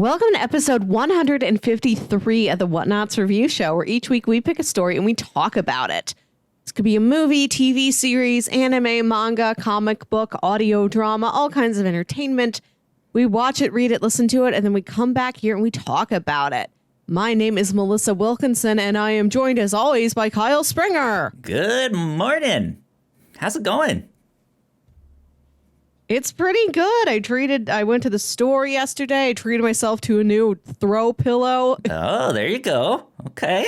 Welcome to episode 153 of the Whatnauts review show, where each week we pick a story and we talk about it. This could be a movie, TV series, anime, manga, comic book, audio drama, all kinds of entertainment. We watch it, read it, listen to it, and then we come back here and we talk about it. My name is Melissa Wilkinson, and I am joined as always by Kyle Springer. Good morning. How's it going? It's pretty good. I went to the store yesterday. I treated myself to a new throw pillow. Oh, there you go. Okay.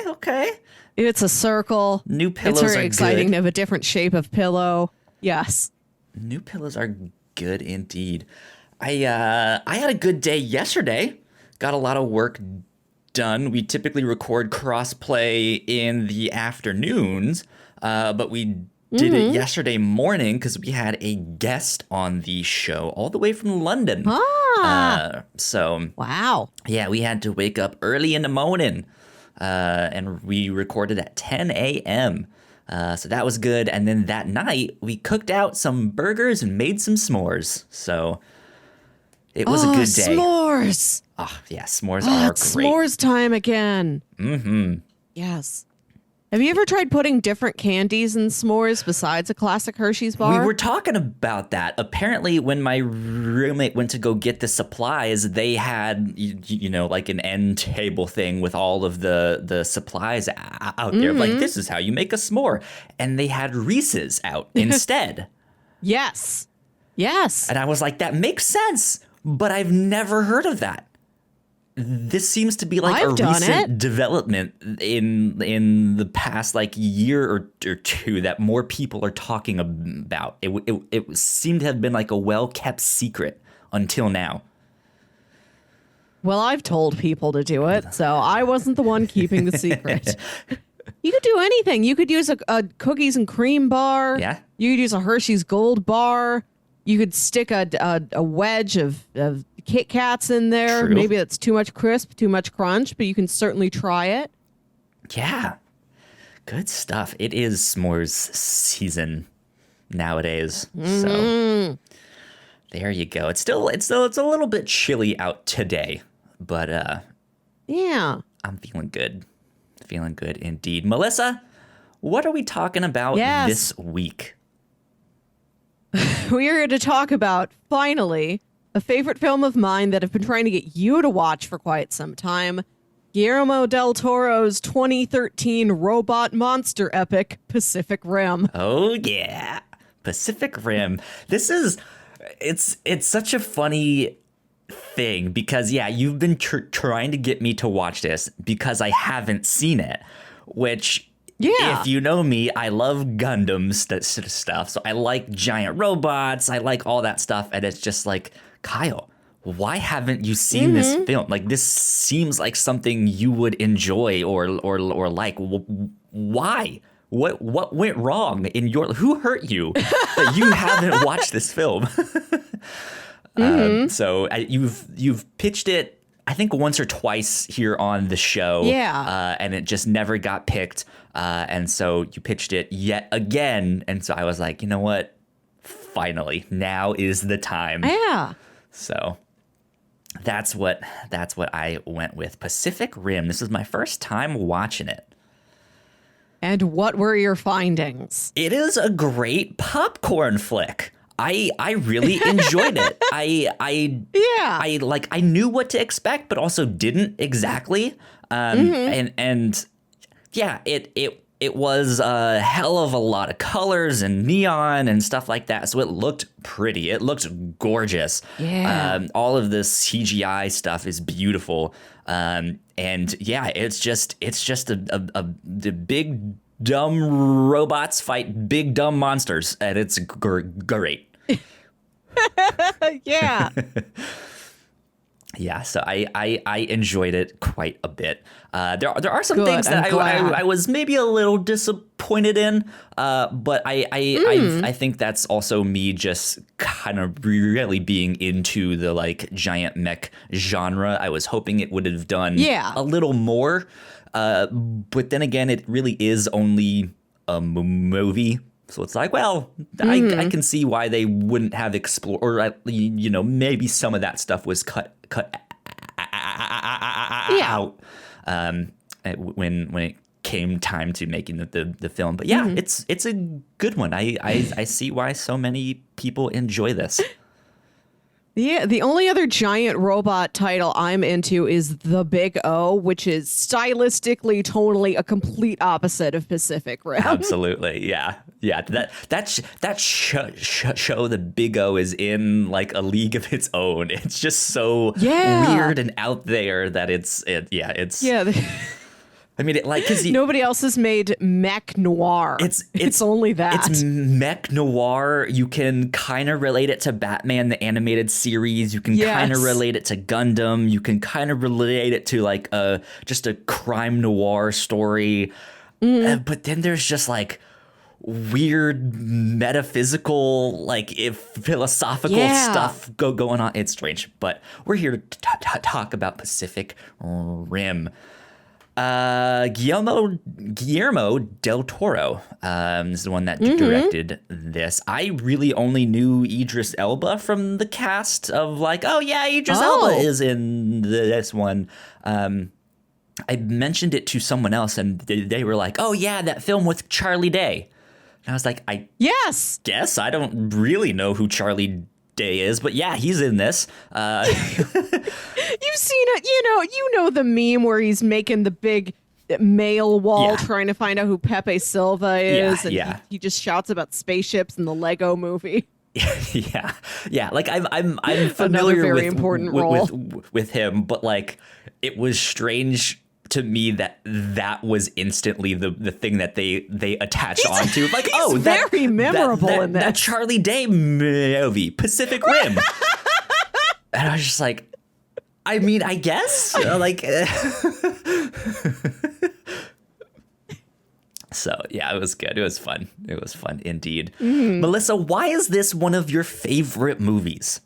It's a circle. New pillows It's very are exciting good. to have a different shape of pillow. Yes. New pillows are good indeed. I had a good day yesterday. Got a lot of work done. We typically record crossplay in the afternoons, but we did it yesterday morning because we had a guest on the show all the way from London. So Wow. yeah, we had to wake up early in the morning, and we recorded at 10 a.m. So that was good. And then that night, we cooked out some burgers and made some s'mores. So it was a good day. S'mores. Oh, yeah, s'mores are It's great. s'mores time again. Mm-hmm. Yes. Have you ever tried putting different candies in s'mores besides a classic Hershey's bar? We were talking about that. Apparently, when my roommate went to go get the supplies, they had, you know, like an end table thing with all of the supplies out there. Like, this is how you make a s'more. And they had Reese's out instead. Yes. Yes. And I was like, that makes sense, but I've never heard of that. This seems to be like I've a done recent it. development in the past like year or two that more people are talking about. It seemed to have been like a well-kept secret until now. Well, I've told people to do it, so I wasn't the one keeping the secret. You could do anything. You could use a cookies and cream bar. Yeah. You could use a Hershey's Gold bar. You could stick a wedge of Kit Kats in there. True. Maybe that's too much crisp, too much crunch, but you can certainly try it. Yeah. Good stuff. It is s'mores season nowadays. So there you go. It's a little bit chilly out today, but Yeah. I'm feeling good. Feeling good indeed. Melissa, what are we talking about Yes. this week? We are here to talk about, finally, a favorite film of mine that I've been trying to get you to watch for quite some time. Guillermo Del Toro's 2013 robot monster epic, Pacific Rim. Oh yeah, Pacific Rim. It's such a funny thing because yeah, you've been trying to get me to watch this because I haven't seen it, which Yeah. if you know me, I love Gundam stuff. So I like giant robots. I like all that stuff, and it's just like, Kyle, why haven't you seen this film? Like, this seems like something you would enjoy or like. Why? What went wrong in your? Who hurt you that you haven't watched this film? So you've pitched it, I think, once or twice here on the show. Yeah. And it just never got picked. And so you pitched it yet again. And so I was like, you know what? Finally, now is the time. Yeah. So that's what I went with. Pacific Rim. This is my first time watching it. And what were your findings? It is a great popcorn flick. I really enjoyed it. I knew what to expect, but also didn't exactly. And yeah, it was a hell of a lot of colors and neon and stuff like that. So it looked pretty. It looked gorgeous. Yeah. All of this CGI stuff is beautiful. And yeah, it's just the big dumb robots fight big dumb monsters, and it's great. Yeah. Yeah, so I enjoyed it quite a bit. There are some Good, things that I'm glad. I was maybe a little disappointed in, but I think that's also me just kind of really being into the like giant mech genre. I was hoping it would have done a little more, but then again, it really is only a movie. So it's like, well, I can see why they wouldn't have explored, or maybe some of that stuff was cut out when it came time to making the film. But yeah, it's a good one. I see why so many people enjoy this. Yeah, the only other giant robot title I'm into is The Big O, which is stylistically, tonally a complete opposite of Pacific Rim. Absolutely, yeah. That show, The Big O, is in like a league of its own. It's just so weird and out there that it's. I mean, because nobody else has made mech noir. It's only that. It's mech noir. You can kind of relate it to Batman the animated series. You can kind of relate it to Gundam. You can kind of relate it to like just a crime noir story. But then there's just like weird metaphysical, like philosophical stuff going on. It's strange, but we're here to talk about Pacific Rim. Guillermo Del Toro is the one that directed this. I really only knew Idris Elba from the cast of like, Idris Elba is in this one. I mentioned it to someone else and they were like, oh yeah, that film with Charlie Day. And I was like, I guess I don't really know who Charlie Day is, but yeah, he's in this. You've seen it, you know the meme where he's making the big mail wall trying to find out who Pepe Silva is, and he just shouts about spaceships in the Lego movie. Yeah. Like I'm familiar with him, but like it was strange to me that was instantly the thing that they attach onto. Like, he's very memorable in this. That Charlie Day movie, Pacific Rim. And I was just like, I mean, I guess like. So yeah, it was good. It was fun. It was fun indeed. Melissa, why is this one of your favorite movies?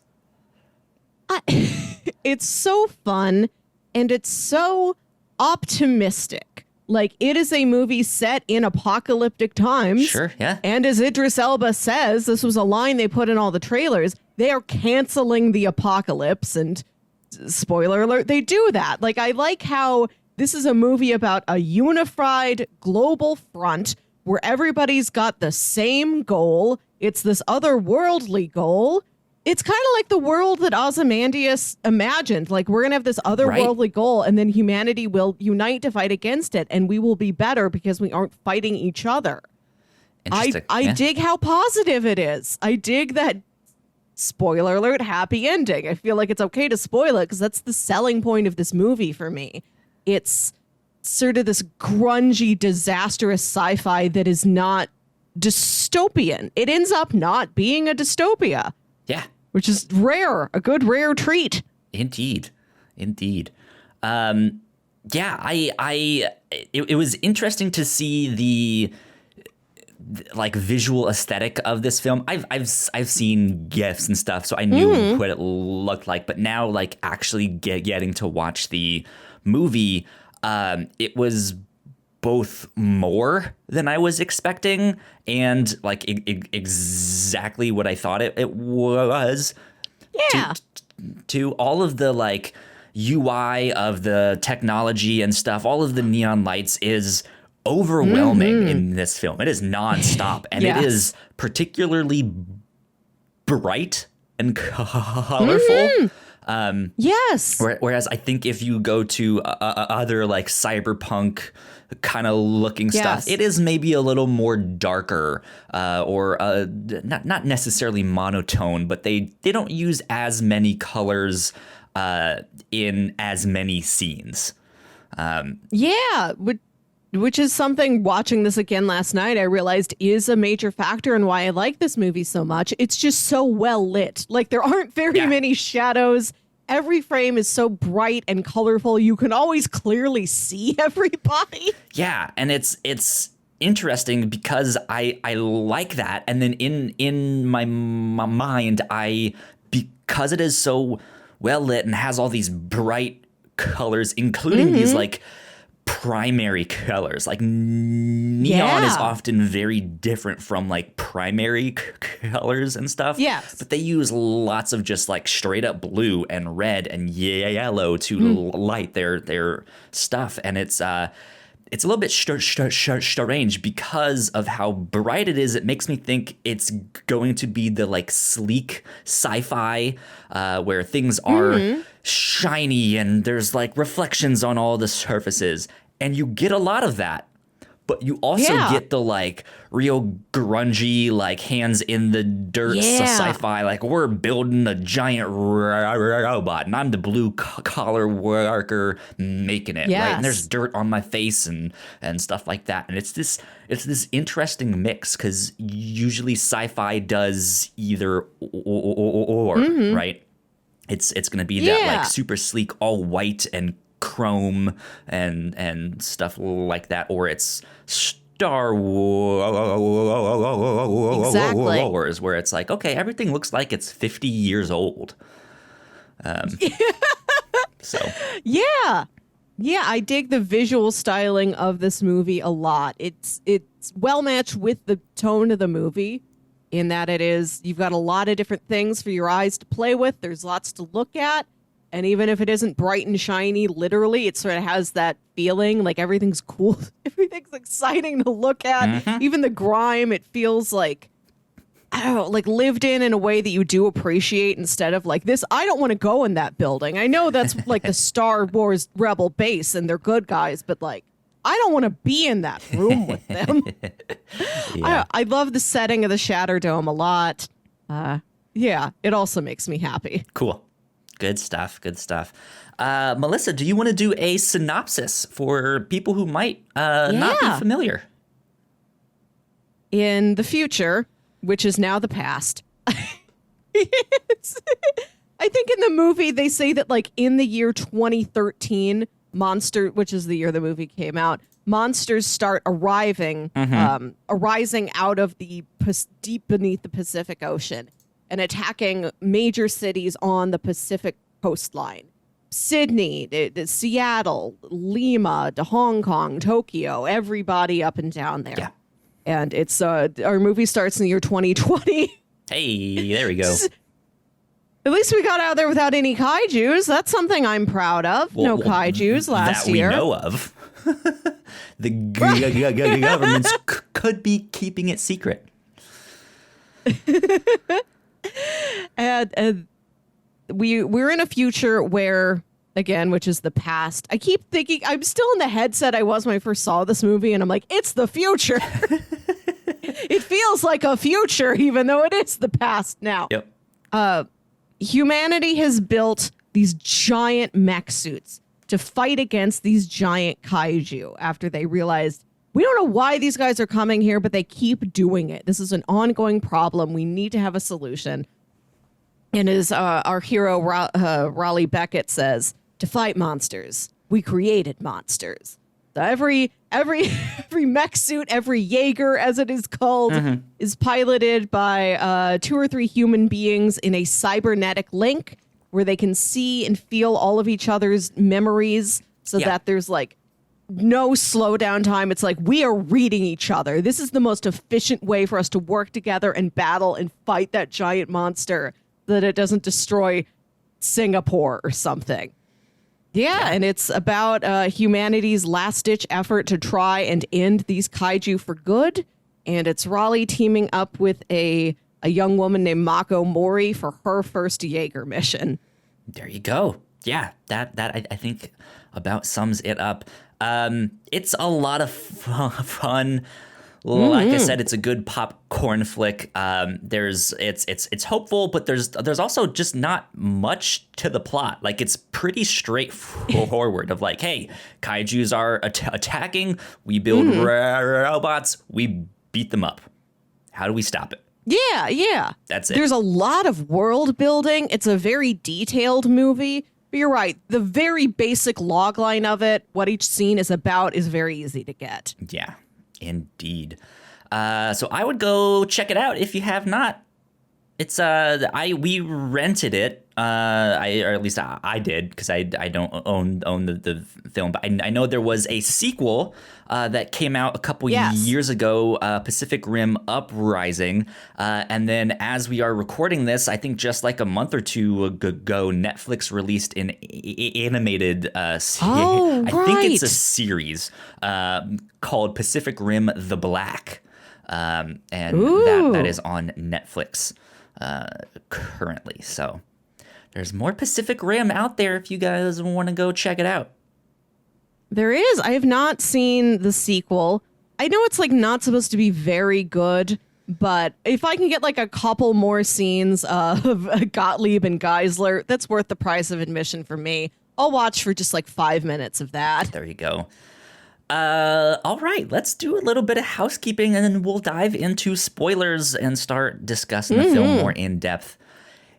It's so fun and it's so optimistic. Like, it is a movie set in apocalyptic times. Sure, yeah. And as Idris Elba says, this was a line they put in all the trailers, they are canceling the apocalypse, and spoiler alert, they do that. Like, I like how this is a movie about a unified global front where everybody's got the same goal. It's this otherworldly goal. It's kind of like the world that Ozymandias imagined. Like, we're going to have this otherworldly goal, and then humanity will unite to fight against it, and we will be better because we aren't fighting each other. I dig how positive it is. I dig that, spoiler alert, happy ending. I feel like it's okay to spoil it because that's the selling point of this movie for me. It's sort of this grungy, disastrous sci-fi that is not dystopian. It ends up not being a dystopia. Yeah. Which is rare, a good rare treat. Indeed. It was interesting to see the like visual aesthetic of this film. I've seen GIFs and stuff, so I knew what it looked like. But now, like, actually getting to watch the movie, it was both more than I was expecting and like exactly what I thought it was. Yeah. To all of the like UI of the technology and stuff, all of the neon lights is overwhelming in this film. It is nonstop, and it is particularly bright and colorful. Yes. Whereas I think if you go to other like cyberpunk kind of looking stuff, it is maybe a little more darker or not necessarily monotone, but they don't use as many colors in as many scenes. Which is something, watching this again last night, I realized is a major factor in why I like this movie so much. It's just so well lit. Like, there aren't very many shadows. Every frame is so bright and colorful. You can always clearly see everybody. Yeah, and it's interesting because I like that. And then in my mind, because it is so well lit and has all these bright colors, including these like primary colors. Like neon is Yeah. often very different from like primary colors and stuff. Yes. But they use lots of just like straight up blue and red and yellow to light their stuff, and it's a little bit strange because of how bright it is. It makes me think it's going to be the like sleek sci-fi where things are shiny and there's like reflections on all the surfaces. And you get a lot of that. But you also get the like real grungy, like hands in the dirt sci-fi. Like we're building a giant robot, and I'm the blue collar worker making it, right? And there's dirt on my face and stuff like that. And it's this interesting mix because usually sci-fi does either or right? It's going to be that like super sleek, all white and chrome and stuff like that, or it's Star Wars, where it's like, okay, everything looks like it's 50 years old. So Yeah, I dig the visual styling of this movie a lot. It's well matched with the tone of the movie in that you've got a lot of different things for your eyes to play with. There's lots to look at. And even if it isn't bright and shiny, literally, it sort of has that feeling like everything's cool. Everything's exciting to look at. Even the grime, it feels like, I don't know, like lived in a way that you do appreciate instead of like this. I don't want to go in that building. I know that's like the Star Wars Rebel base and they're good guys, but like, I don't want to be in that room with them. I love the setting of the Shatter Dome a lot. It also makes me happy. Cool. Good stuff. Melissa, do you want to do a synopsis for people who might not be familiar? In the future, which is now the past, I think in the movie they say that like in the year 2013, which is the year the movie came out, monsters start arising out of the deep beneath the Pacific Ocean and attacking major cities on the Pacific coastline. Sydney, Seattle, Lima, to Hong Kong, Tokyo, everybody up and down there. Yeah. And it's our movie starts in the year 2020. Hey, there we go. At least we got out there without any kaijus. That's something I'm proud of. No kaijus last year. That we know of. The governments could be keeping it secret. And we're in a future where, again, which is the past. I keep thinking I'm still in the headset I was when I first saw this movie, and I'm like, it's the future. It feels like a future, even though it is the past now. Yep. Humanity has built these giant mech suits to fight against these giant kaiju after they realized we don't know why these guys are coming here, but they keep doing it. This is an ongoing problem. We need to have a solution. And as our hero, Raleigh Beckett, says, to fight monsters, we created monsters. So every mech suit, every jaeger, as it is called, is piloted by 2 or 3 human beings in a cybernetic link where they can see and feel all of each other's memories so that there's like no slowdown time. It's like we are reading each other. This is the most efficient way for us to work together and battle and fight that giant monster so that it doesn't destroy Singapore or something. Yeah, and it's about humanity's last-ditch effort to try and end these kaiju for good. And it's Raleigh teaming up with a young woman named Mako Mori for her first Jaeger mission. There you go. Yeah, that I think about sums it up. It's a lot of fun. Like I said, it's a good popcorn flick. It's hopeful, but there's also just not much to the plot. Like it's pretty straightforward. Of like, hey, kaijus are attacking. We build robots. We beat them up. How do we stop it? Yeah. That's it. There's a lot of world building. It's a very detailed movie. But you're right. The very basic logline of it, what each scene is about, is very easy to get. Yeah. Indeed. So I would go check it out if you have not. It's we rented it or at least I did, because I don't own the film, but I know there was a sequel that came out a couple years ago, Pacific Rim Uprising, and then as we are recording this, I think just like a month or two ago, Netflix released an animated I think it's a series called Pacific Rim: The Black, and that is on Netflix currently. So there's more Pacific Rim out there if you guys want to go check it out. There is. I have not seen the sequel. I know it's like not supposed to be very good, but if I can get like a couple more scenes of Gottlieb and Geisler, that's worth the price of admission for me. I'll watch for just like 5 minutes of that. There you go. All right, let's do a little bit of housekeeping and then we'll dive into spoilers and start discussing the film more in depth.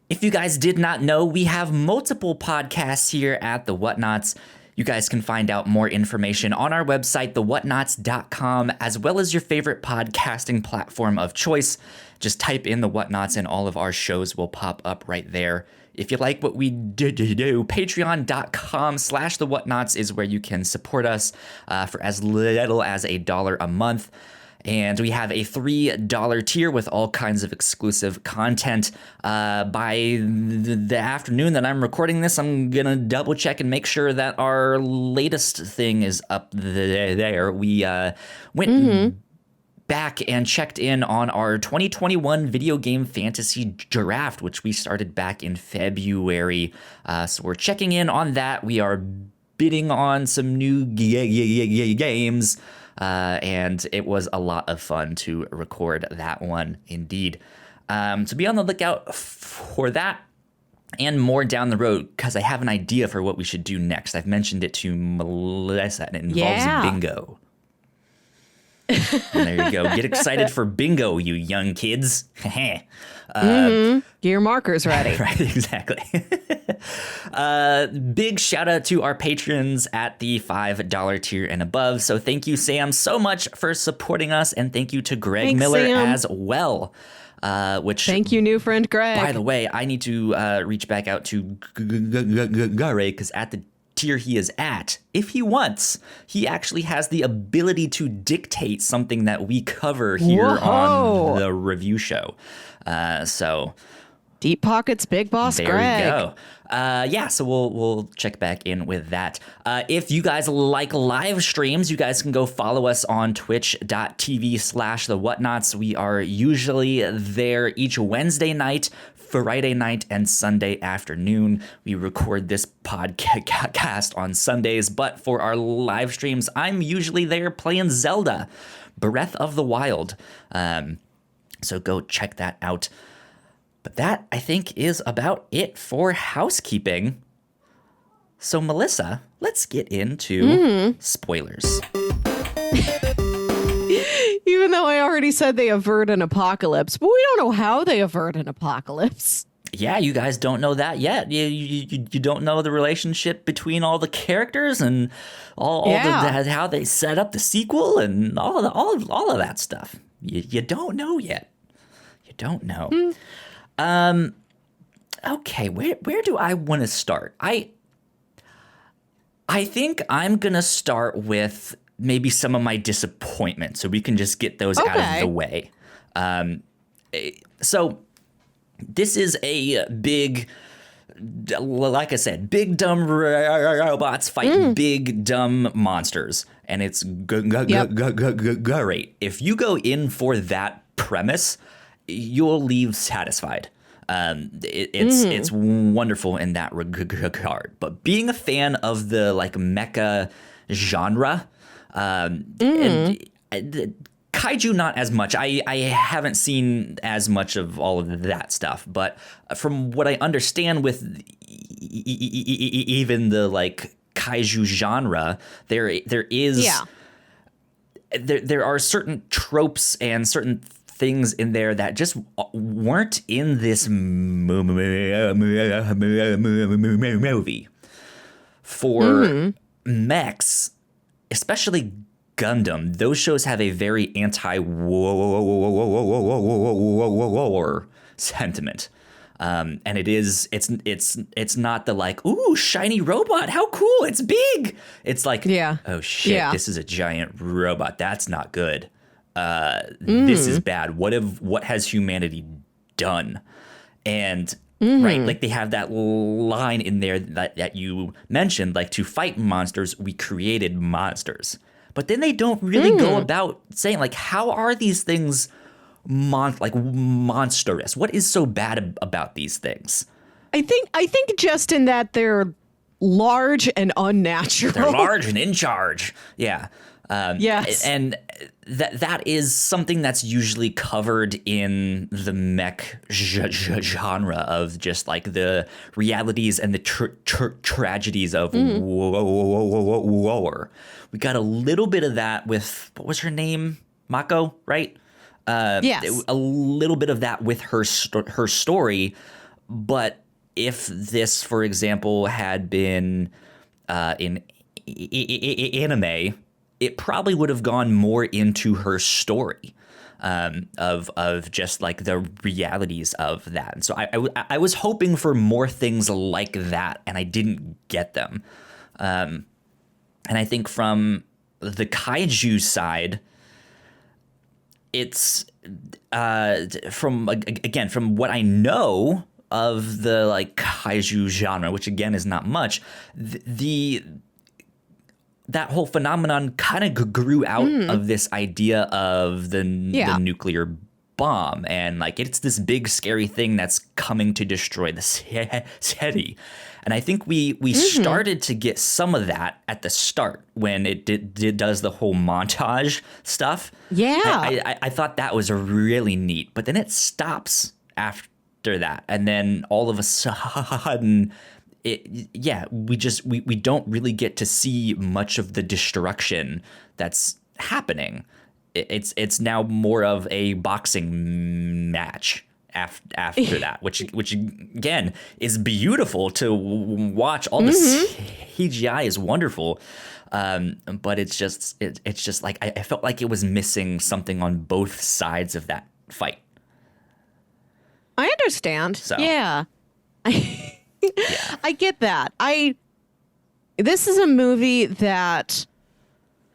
If you guys did not know, we have multiple podcasts here at the Whatnauts. You guys can find out more information on our website, thewhatnauts.com, as well as your favorite podcasting platform of choice. Just type in the Whatnauts and all of our shows will pop up right there. If you like what we do, patreon.com/thewhatnauts is where you can support us for as little as $1 a month. And we have a $3 tier with all kinds of exclusive content. By the afternoon that I'm recording this, I'm going to double check and make sure that our latest thing is up there. We went back and checked in on our 2021 video game fantasy draft, which we started back in February. So we're checking in on that. We are bidding on some new games. And it was a lot of fun to record that one, indeed. So be on the lookout for that and more down the road, because I have an idea for what we should do next. I've mentioned it to Melissa, and it involves bingo. And there you go. Get excited for bingo, you young kids. Get your markers ready. Right, exactly. Big shout out to our patrons at the $5 tier and above. So thank you, Sam, so much for supporting us. And thank you to Greg Miller as well. Thank you, new friend Greg. By the way, I need to reach back out to Greg, because at the tier he is at, if he wants, he actually has the ability to dictate something that we cover here on the review show. So deep pockets, big boss there Greg. There we go. So we'll check back in with that. If you guys like live streams, you guys can go follow us on twitch.tv/the Whatnauts. We are usually there each Wednesday night, Friday night, and Sunday afternoon. We record this podcast on Sundays, but for our live streams, I'm usually there playing Zelda, Breath of the Wild. So go check that out. But that, I think, is about it for housekeeping. So, Melissa, let's get into spoilers. Even though I already said they avert an apocalypse, but we don't know how they avert an apocalypse. Yeah, you guys don't know that yet. You don't know the relationship between all the characters and how they set up the sequel and all of that stuff. You don't know yet. You don't know. Okay, where do I want to start? I think I'm gonna start with maybe some of my disappointments, so we can just get those out of the way. So this is a big, like I said, big dumb robots fighting big dumb monsters, and it's great. If you go in for that premise, you'll leave satisfied. It's wonderful in that regard. But being a fan of the like mecha genre, and Kaiju not as much. I haven't seen as much of all of that stuff, but from what I understand with even the like Kaiju genre, there are certain tropes and certain things in there that just weren't in this movie. For mechs, especially Gundam, those shows have a very anti-war sentiment. And it's not the like, ooh, shiny robot, how cool, it's big. It's like, oh shit, this is a giant robot. That's not good. This is bad. What has humanity done? And right, like they have that line in there that you mentioned, like, to fight monsters, we created monsters. But then they don't really go about saying, like, how are these things monstrous? What is so bad about these things? I think just in that they're large and unnatural. They're large and in charge. Yeah. Yes. And that is something that's usually covered in the mech genre of just like the realities and the tragedies of war. We got a little bit of that with, what was her name? Mako, right? Yes. A little bit of that with her story. But if this, for example, had been in anime, it probably would have gone more into her story of just like the realities of that. And so I was hoping for more things like that, and I didn't get them. And I think from the kaiju side, it's from what I know of the like kaiju genre, which again is not much, that whole phenomenon kind of grew out of this idea of the nuclear bomb, and like it's this big scary thing that's coming to destroy the city. And I think we started to get some of that at the start when it does the whole montage stuff. Yeah, I thought that was really neat, but then it stops after that, and then all of a sudden, we don't really get to see much of the destruction that's happening. It's now more of a boxing match after that, which again is beautiful to watch. All the CGI is wonderful, but it's just like I felt like it was missing something on both sides of that fight. I understand. So. Yeah. I get that. This is a movie that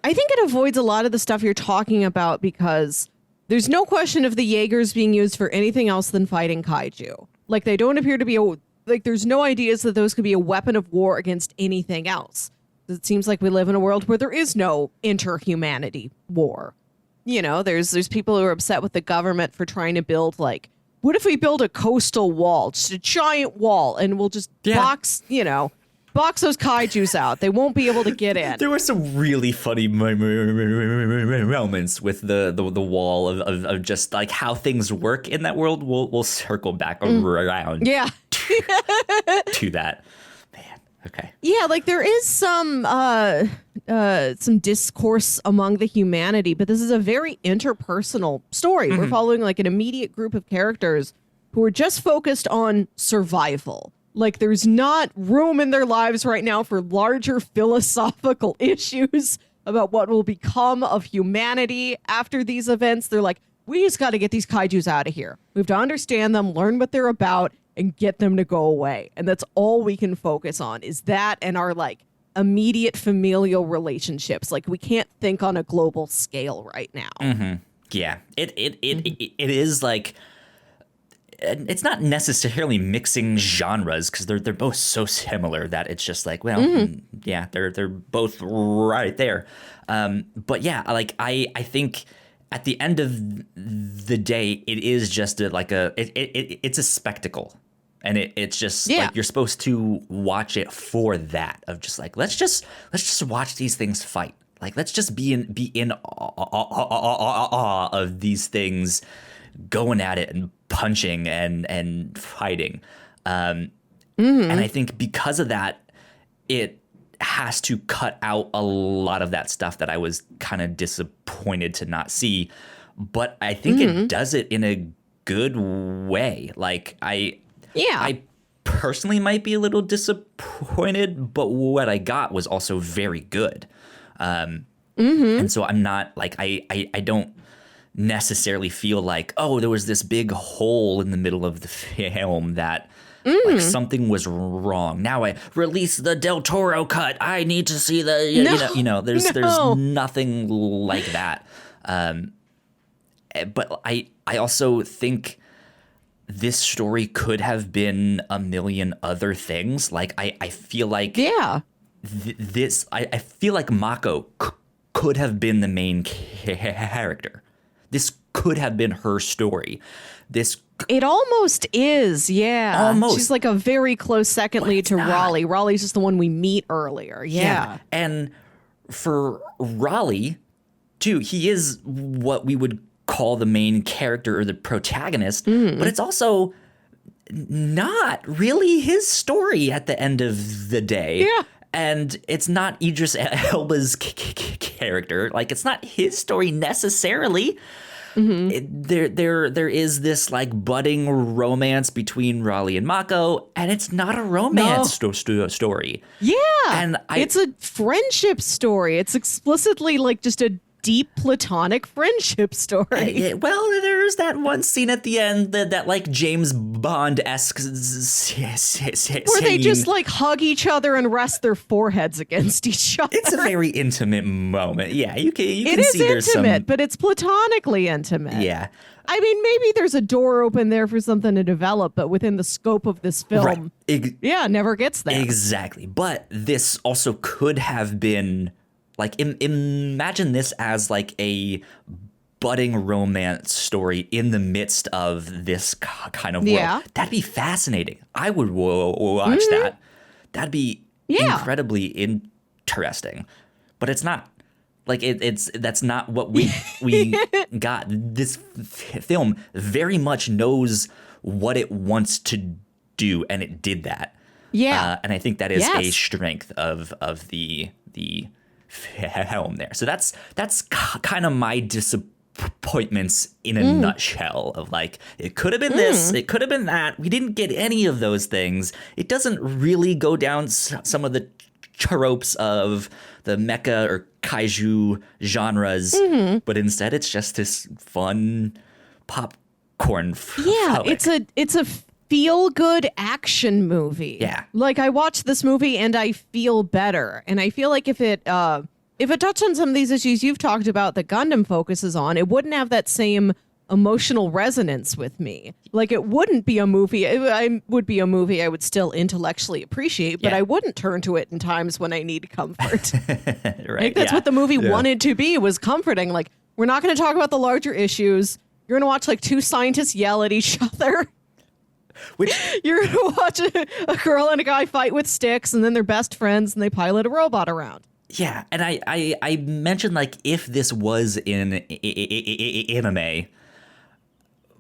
I think it avoids a lot of the stuff you're talking about, because there's no question of the jaegers being used for anything else than fighting kaiju. Like, they don't appear to be there's no ideas that those could be a weapon of war against anything else. It seems like we live in a world where there is no interhumanity war. You know, there's people who are upset with the government for trying to build, like, what if we build a coastal wall, just a giant wall, and we'll just box those kaijus out. They won't be able to get in. There were some really funny moments with the wall of just like how things work in that world. We'll circle back around. Yeah. to that. Man. Okay. Yeah, like there is some discourse among the humanity, but this is a very interpersonal story. We're following like an immediate group of characters who are just focused on survival. Like, there's not room in their lives right now for larger philosophical issues about what will become of humanity after these events. They're like, we just got to get these kaijus out of here. We have to understand them, learn what they're about, and get them to go away. And that's all we can focus on, is that and our, like, immediate familial relationships. Like, we can't think on a global scale right now. Yeah. It is like... It's not necessarily mixing genres, because they're both so similar that it's just like, well, yeah, they're both right there. But yeah, like I think at the end of the day, it is just it's a spectacle, and it's just like you're supposed to watch it for that, of just like let's just watch these things fight. Like, let's just be in awe of these things going at it and punching and fighting. And I think because of that, it has to cut out a lot of that stuff that I was kind of disappointed to not see. But I think it does it in a good way. Like, I personally might be a little disappointed, but what I got was also very good. And so I'm not like, I don't necessarily feel like, oh, there was this big hole in the middle of the film that like something was wrong. Now I release the Del Toro cut. I need to see the there's nothing like that. But I also think this story could have been a million other things. Like I feel like I feel like Mako could have been the main character. This could have been her story. It almost is, yeah. Almost. She's like a very close second lead to Raleigh. Raleigh's just the one we meet earlier. Yeah. And for Raleigh, too, he is what we would call the main character or the protagonist, but it's also not really his story at the end of the day. Yeah. And it's not Idris Elba's character. Like, it's not his story necessarily. There is this like budding romance between Raleigh and Mako, and it's not a romance story. Yeah. And it's a friendship story. It's explicitly like just a deep platonic friendship story. Well, there's that one scene at the end that like James Bond-esque where they just like hug each other and rest their foreheads against each other. It's a very intimate moment. Yeah, you can it is see there's intimate, but it's platonically intimate. Yeah. I mean, maybe there's a door open there for something to develop, but within the scope of this film, never gets there. Exactly. But this also could have been like, imagine this as like a budding romance story in the midst of this kind of world. Yeah. That'd be fascinating. I would watch that. That'd be incredibly interesting. But it's not. Like that's not what we got. This film very much knows what it wants to do, and it did that. Yeah, and I think that is a strength of the film there. So that's kind of my disappointments in a nutshell. Of like, it could have been this, it could have been that. We didn't get any of those things. It doesn't really go down some of the tropes of the mecha or kaiju genres, but instead it's just this fun popcorn flick. It's a feel good action movie. Yeah, like I watched this movie and I feel better, and I feel like if it touched on some of these issues you've talked about that Gundam focuses on, it wouldn't have that same emotional resonance with me. Like, it wouldn't be a movie. It would be a movie I would still intellectually appreciate, but I wouldn't turn to it in times when I need comfort. Right. I think that's what the movie wanted to be, was comforting. Like, we're not going to talk about the larger issues. You're going to watch like two scientists yell at each other. You're going to watch a girl and a guy fight with sticks, and then they're best friends and they pilot a robot around. Yeah, and I mentioned like if this was in anime,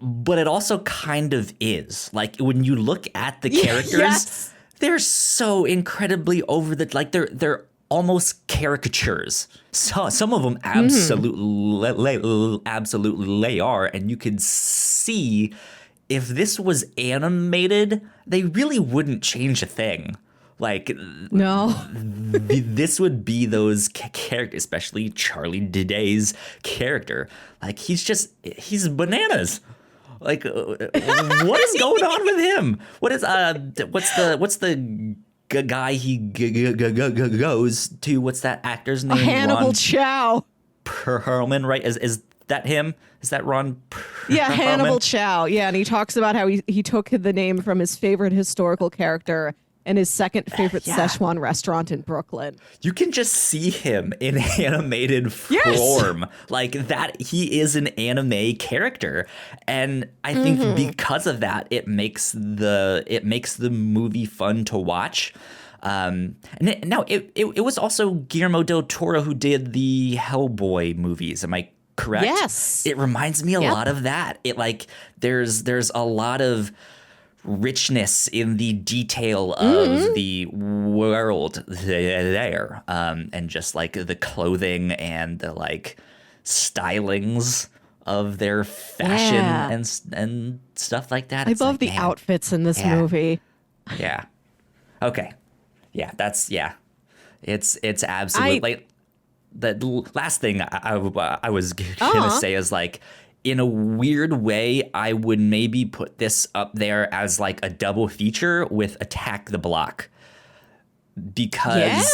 but it also kind of is. Like, when you look at the characters, they're so incredibly over the, like, they're almost caricatures. So some of them absolutely are, and you could see if this was animated, they really wouldn't change a thing. Like, no, this would be those characters, especially Charlie Day's character. Like, he's bananas. Like, what is going on with him? What's the guy he goes to? What's that actor's name? Hannibal Chow. Perlman, right? Is that him? Is that Ron Perlman? Yeah, Hannibal Chow. Yeah, and he talks about how he took the name from his favorite historical character and his second favorite Szechuan restaurant in Brooklyn. You can just see him in animated form. Like that, he is an anime character. And I think because of that, it makes the movie fun to watch. It was also Guillermo Del Toro who did the Hellboy movies. Am I correct? Yes. It reminds me a lot of that. It like there's a lot of richness in the detail of the world there, and just like the clothing and the like stylings of their fashion and stuff like that. I love the outfits in this movie. Yeah. Okay. Yeah, it's absolutely like the last thing I was gonna say is like, in a weird way, I would maybe put this up there as like a double feature with Attack the Block. Because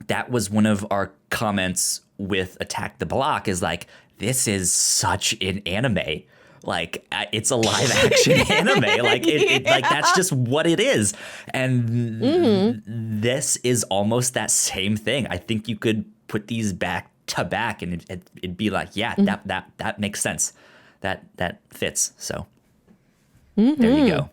that was one of our comments with Attack the Block is like, this is such an anime. Like, it's a live action anime. Like, like that's just what it is. And this is almost that same thing. I think you could put these back to back and it'd be like, yeah, that makes sense. That fits. So there you go.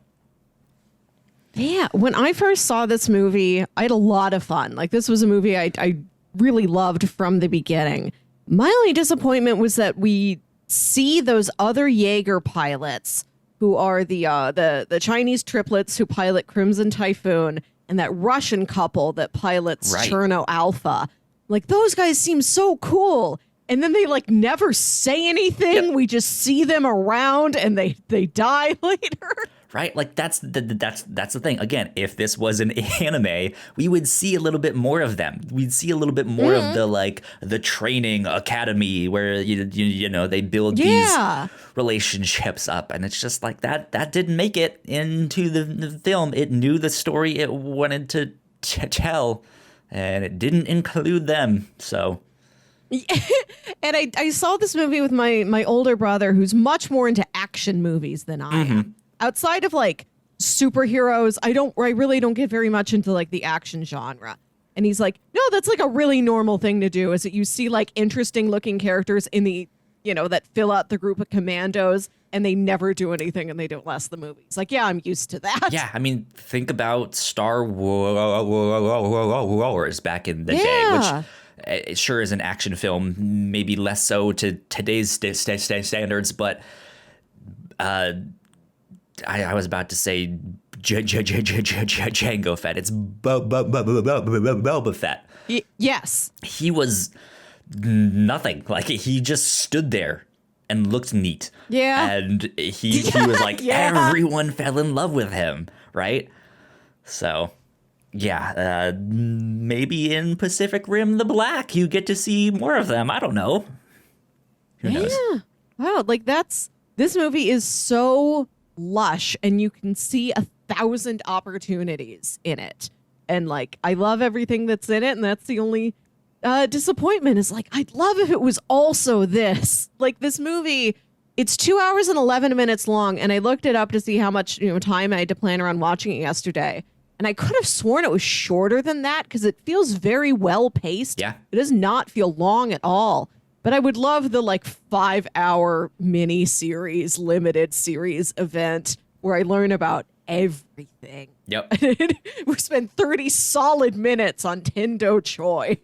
Yeah, when I first saw this movie, I had a lot of fun. Like, this was a movie I really loved from the beginning. My only disappointment was that we see those other Jaeger pilots who are the Chinese triplets who pilot Crimson Typhoon and that Russian couple that pilots Cherno Alpha. Like, those guys seem so cool. And then they like never say anything. Yep. We just see them around and they die later. Right? Like that's the thing. Again, if this was an anime, we would see a little bit more of them. We'd see a little bit more of the training academy where you know they build these relationships up, and it's just like that didn't make it into the film. It knew the story it wanted to tell, and it didn't include them. So. And I saw this movie with my older brother, who's much more into action movies than I am. Outside of like superheroes, I really don't get very much into like the action genre. And he's like, no, that's like a really normal thing to do, is that you see like interesting looking characters in the, that fill out the group of commandos and they never do anything and they don't last the movie. It's like, yeah, I'm used to that. Yeah, I mean, think about Star Wars back in the day, which it sure is an action film, maybe less so to today's standards, but I was about to say Jango Fett. It's Boba Fett. Yes. He was nothing. Like, he just stood there and looked neat. Yeah. And he was like, everyone fell in love with him, right? So, yeah, maybe in Pacific Rim the Black, you get to see more of them. I don't know. Who knows? Yeah. Wow, like this movie is so lush and you can see 1,000 opportunities in it. And like, I love everything that's in it. And that's the only disappointment is like, I'd love if it was also this. Like, this movie, it's 2 hours and 11 minutes long. And I looked it up to see how much time I had to plan around watching it yesterday. And I could have sworn it was shorter than that because it feels very well paced. Yeah. It does not feel long at all. But I would love the like 5-hour mini series, limited series event where I learn about everything. Yep. We spend 30 solid minutes on Tendo Choi.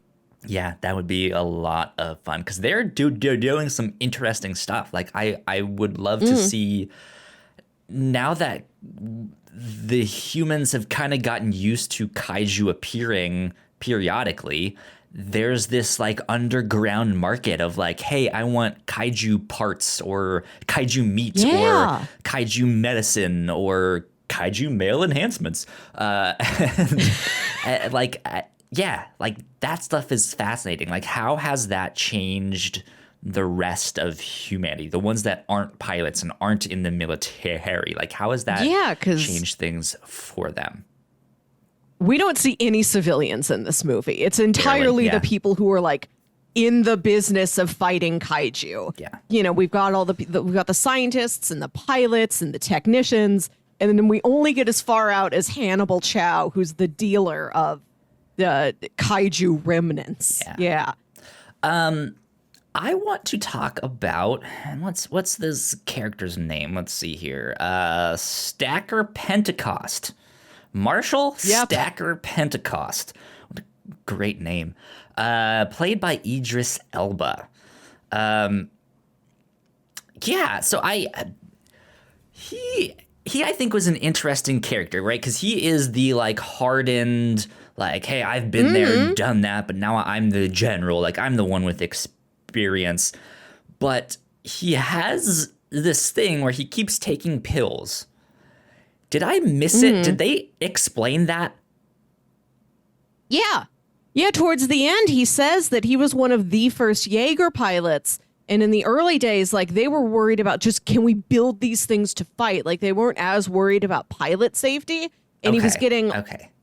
Yeah, that would be a lot of fun because they're doing some interesting stuff. Like, I would love to see, now that the humans have kind of gotten used to kaiju appearing periodically, there's this like underground market of like, hey, I want kaiju parts or kaiju meat or kaiju medicine or kaiju male enhancements. Like that stuff is fascinating. Like, how has that changed the rest of humanity? The ones that aren't pilots and aren't in the military. Like, how has that changed things for them? We don't see any civilians in this movie. It's entirely the people who are like in the business of fighting kaiju. Yeah. We've got we've got the scientists and the pilots and the technicians, and then we only get as far out as Hannibal Chow, who's the dealer of the kaiju remnants. Yeah. I want to talk about what's this character's name? Let's see here. Stacker Pentecost. Marshall Stacker Pentecost. What a great name. Played by Idris Elba. So he I think was an interesting character, right? Because he is the like hardened, like, hey, I've been there and done that, but now I'm the general. Like, I'm the one with experience. But he has this thing where he keeps taking pills. Did I miss it? Did they explain that? Yeah. Yeah, towards the end, he says that he was one of the first Jaeger pilots And in the early days, like they were worried about just, can we build these things to fight? Like they weren't as worried about pilot safety. And he was getting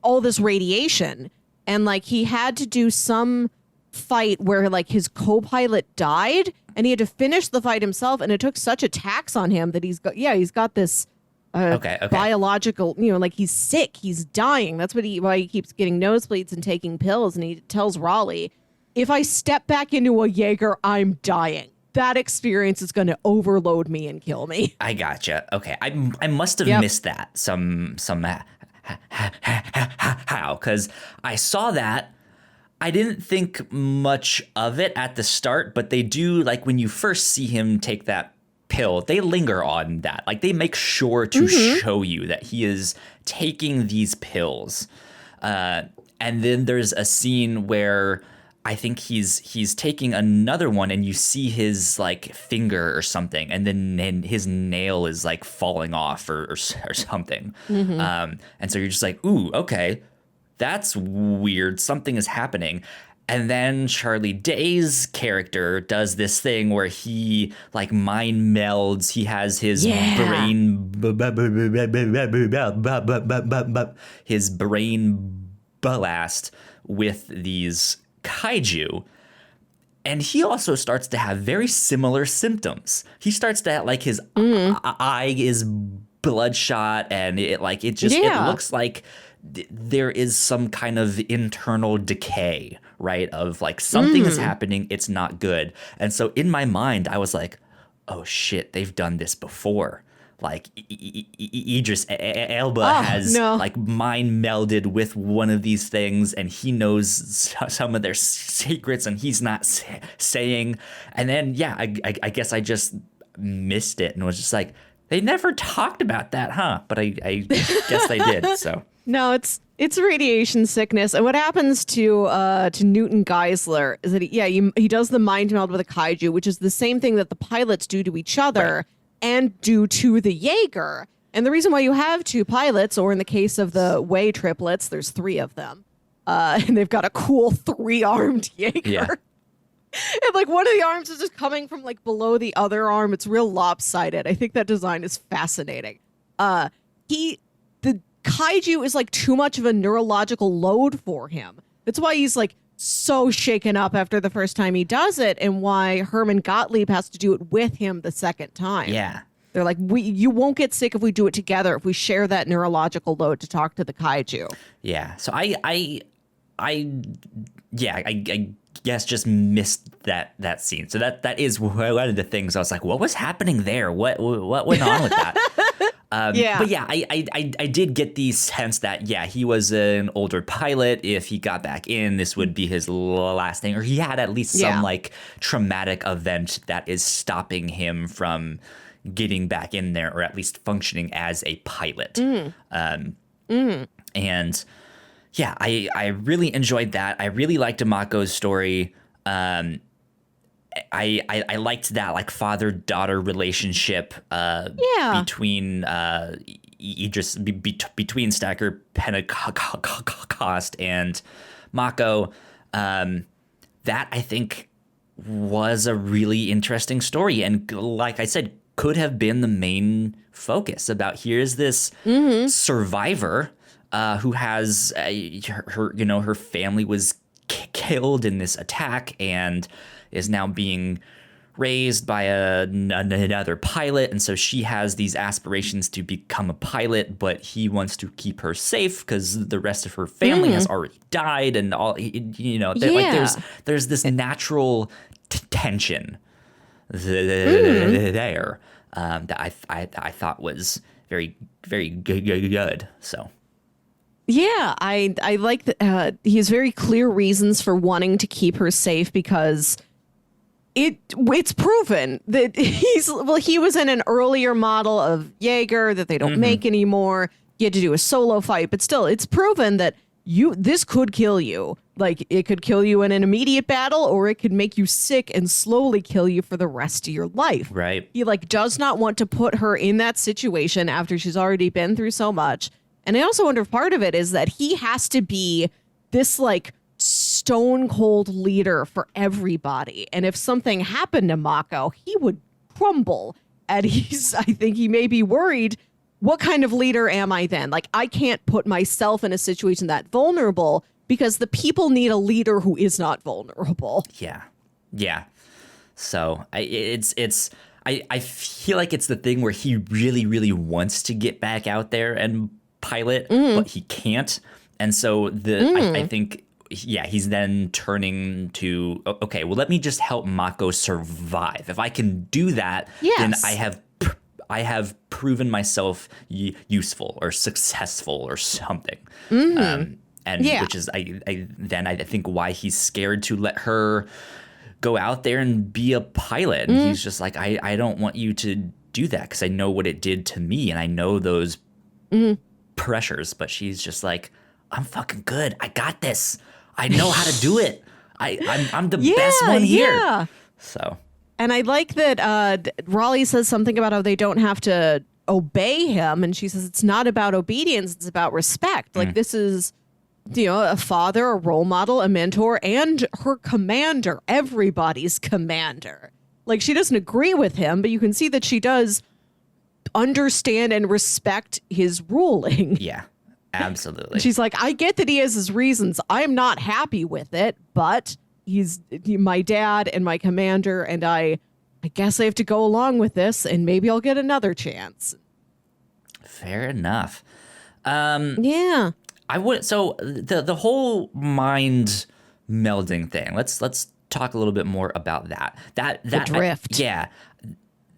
all this radiation. And like he had to do some fight where like his co-pilot died and he had to finish the fight himself. And it took such a tax on him that he's got this biological, like he's sick, he's dying. That's why he keeps getting nosebleeds and taking pills. And he tells Raleigh, if I step back into a Jaeger, I'm dying. That experience is going to overload me and kill me. I gotcha. Okay. I must have missed that somehow, because I saw that. I didn't think much of it at the start, but they do, like when you first see him take that pill, they linger on that. Like they make sure to show you that he is taking these pills. And then there's a scene where I think he's taking another one and you see his like finger or something, and then his nail is like falling off or something. And so you're just like, ooh, okay, that's weird. Something is happening. And then Charlie Day's character does this thing where he like mind melds. He has his brain blast with these kaiju. And he also starts to have very similar symptoms. He starts to have, like his eye is bloodshot, and it looks like there is some kind of internal decay, right? Of like something is happening, it's not good. And so in my mind, I was like, oh shit, they've done this before. Like Idris Elba has like mind melded with one of these things, and he knows some of their secrets and he's not saying. And then, I guess I just missed it and was just like, they never talked about that, huh? But I guess they did. So no, it's radiation sickness. And what happens to Newton Geisler is that he does the mind meld with a kaiju, which is the same thing that the pilots do to each other. Right. And due to the Jaeger. And the reason why you have two pilots, or in the case of the Way triplets, there's three of them. And they've got a cool 3-armed Jaeger. Yeah. And like one of the arms is just coming from like below the other arm. It's real lopsided. I think that design is fascinating. The kaiju is like too much of a neurological load for him. That's why he's like so shaken up after the first time he does it, and why Herman Gottlieb has to do it with him the second time. Yeah. They're like, you won't get sick if we do it together, if we share that neurological load to talk to the kaiju. Yeah. So I guess just missed that scene. So that is one of the things I was like, what was happening there? What went on with that? But I did get the sense that, he was an older pilot. If he got back in, this would be his last thing, or he had at least some like traumatic event that is stopping him from getting back in there, or at least functioning as a pilot. And I really enjoyed that. I really liked Amako's story. I liked that like father-daughter relationship between Idris, between Stacker Pentecost and Mako. That I think was a really interesting story, and like I said, could have been the main focus. About here's this survivor who has her family was killed in this attack and is now being raised by another pilot, and so she has these aspirations to become a pilot, but he wants to keep her safe because the rest of her family has already died, and all like there's this natural tension there that I thought was very, very good. So. Yeah, I like that he has very clear reasons for wanting to keep her safe, because it's proven that he was in an earlier model of Jaeger that they don't make anymore. You had to do a solo fight, but still, it's proven that this could kill you. Like, it could kill you in an immediate battle, or it could make you sick and slowly kill you for the rest of your life. Right. He does not want to put her in that situation after she's already been through so much. And I also wonder if part of it is that he has to be this stone cold leader for everybody. And if something happened to Mako, he would crumble. And I think he may be worried, what kind of leader am I then? Like, I can't put myself in a situation that vulnerable because the people need a leader who is not vulnerable. Yeah. Yeah. So I feel like it's the thing where he really, really wants to get back out there and pilot, but he can't. And so I think, yeah, he's then turning to, okay, well, let me just help Mako survive. If I can do that, then I have proven myself useful or successful or something. Which is I think why he's scared to let her go out there and be a pilot. And he's just like, I don't want you to do that because I know what it did to me and I know those pressures. But she's just like, I'm fucking good. I got this. I know how to do it. I'm the best one here. Yeah. So. And I like that Raleigh says something about how they don't have to obey him. And she says it's not about obedience. It's about respect. Like this is, a father, a role model, a mentor, and her commander, everybody's commander. Like she doesn't agree with him, but you can see that she does understand and respect his ruling. Yeah. Absolutely. She's like, I get that he has his reasons. I'm not happy with it, but he's my dad and my commander, and I guess I have to go along with this, and maybe I'll get another chance. Fair enough. Yeah. I would. So the whole mind melding thing. Let's talk a little bit more about that. That drift.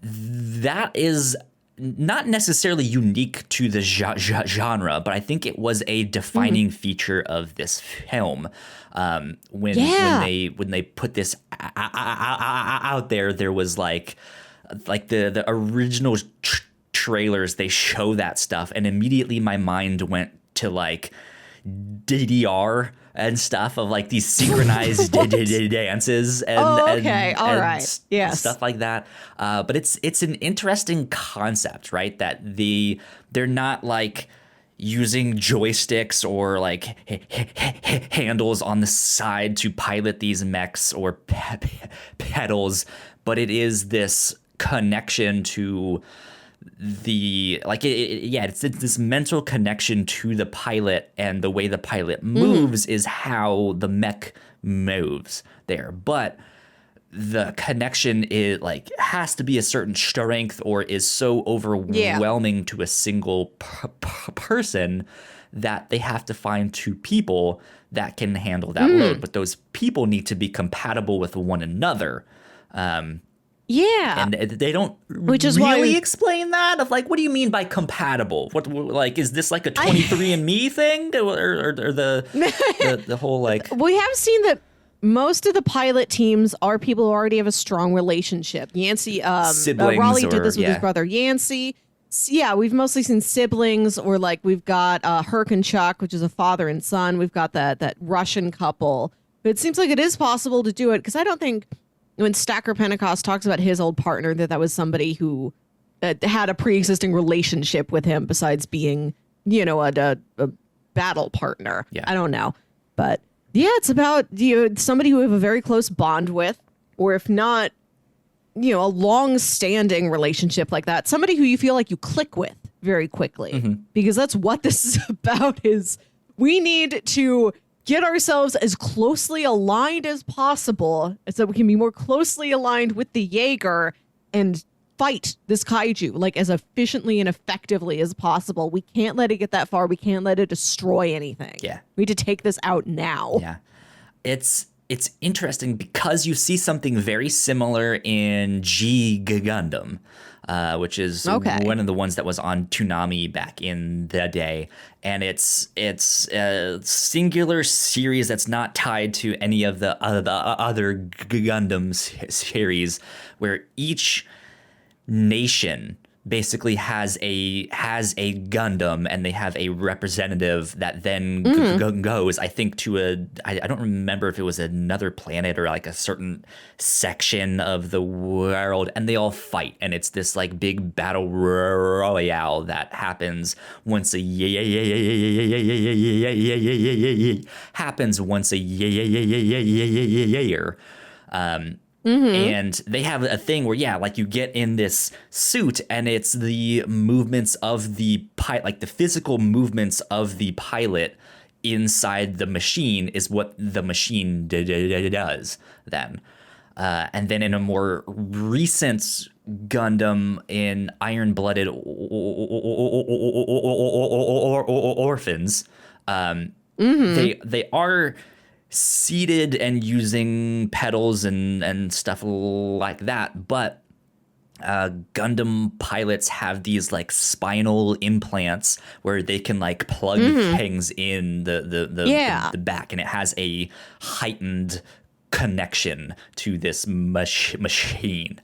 That is not necessarily unique to the genre, but I think it was a defining feature of this film. When they put this out there, there was like the original trailers. They show that stuff, and immediately my mind went to like DDR and stuff of like these synchronized dances and stuff like that. But it's an interesting concept, right? That they're not like using joysticks or like handles on the side to pilot these mechs or pedals, but it is this connection to it's this mental connection to the pilot, and the way the pilot moves is how the mech moves there. But the connection is like has to be a certain strength or is so overwhelming to a single person that they have to find two people that can handle that load. But those people need to be compatible with one another. And they don't really explain that of like, what do you mean by compatible? What like, is this like a 23andMe thing or the whole like? We have seen that most of the pilot teams are people who already have a strong relationship. Yancey, siblings, Raleigh did this with his brother Yancey. Yeah, we've mostly seen siblings, or like we've got Herc and Chuck, which is a father and son. We've got that Russian couple. But it seems like it is possible to do it, because I don't think when Stacker Pentecost talks about his old partner, that was somebody who had a pre-existing relationship with him besides being, a battle partner. Yeah. I don't know. But yeah, it's about somebody who we have a very close bond with, or if not, a long-standing relationship like that. Somebody who you feel like you click with very quickly, because that's what this is about. Is we need to get ourselves as closely aligned as possible so we can be more closely aligned with the Jaeger and fight this kaiju like as efficiently and effectively as possible. We can't let it get that far. We can't let it destroy anything. Yeah. We need to take this out now. Yeah. It's interesting because you see something very similar in G Gundam, which is one of the ones that was on Toonami back in the day. And it's a singular series that's not tied to any of the other Gundam series, where each nation basically has a Gundam, and they have a representative that then goes, I think, to I don't remember if it was another planet or like a certain section of the world, and they all fight, and it's this like big battle royale that happens once a year. And they have a thing where, yeah, like you get in this suit and it's the movements of the pilot, like the physical movements of the pilot inside the machine is what the machine does then. And then in a more recent Gundam in Iron-Blooded Orphans, they are seated and using pedals and stuff like that, but Gundam pilots have these like spinal implants where they can like plug things in the back, and it has a heightened connection to this machine.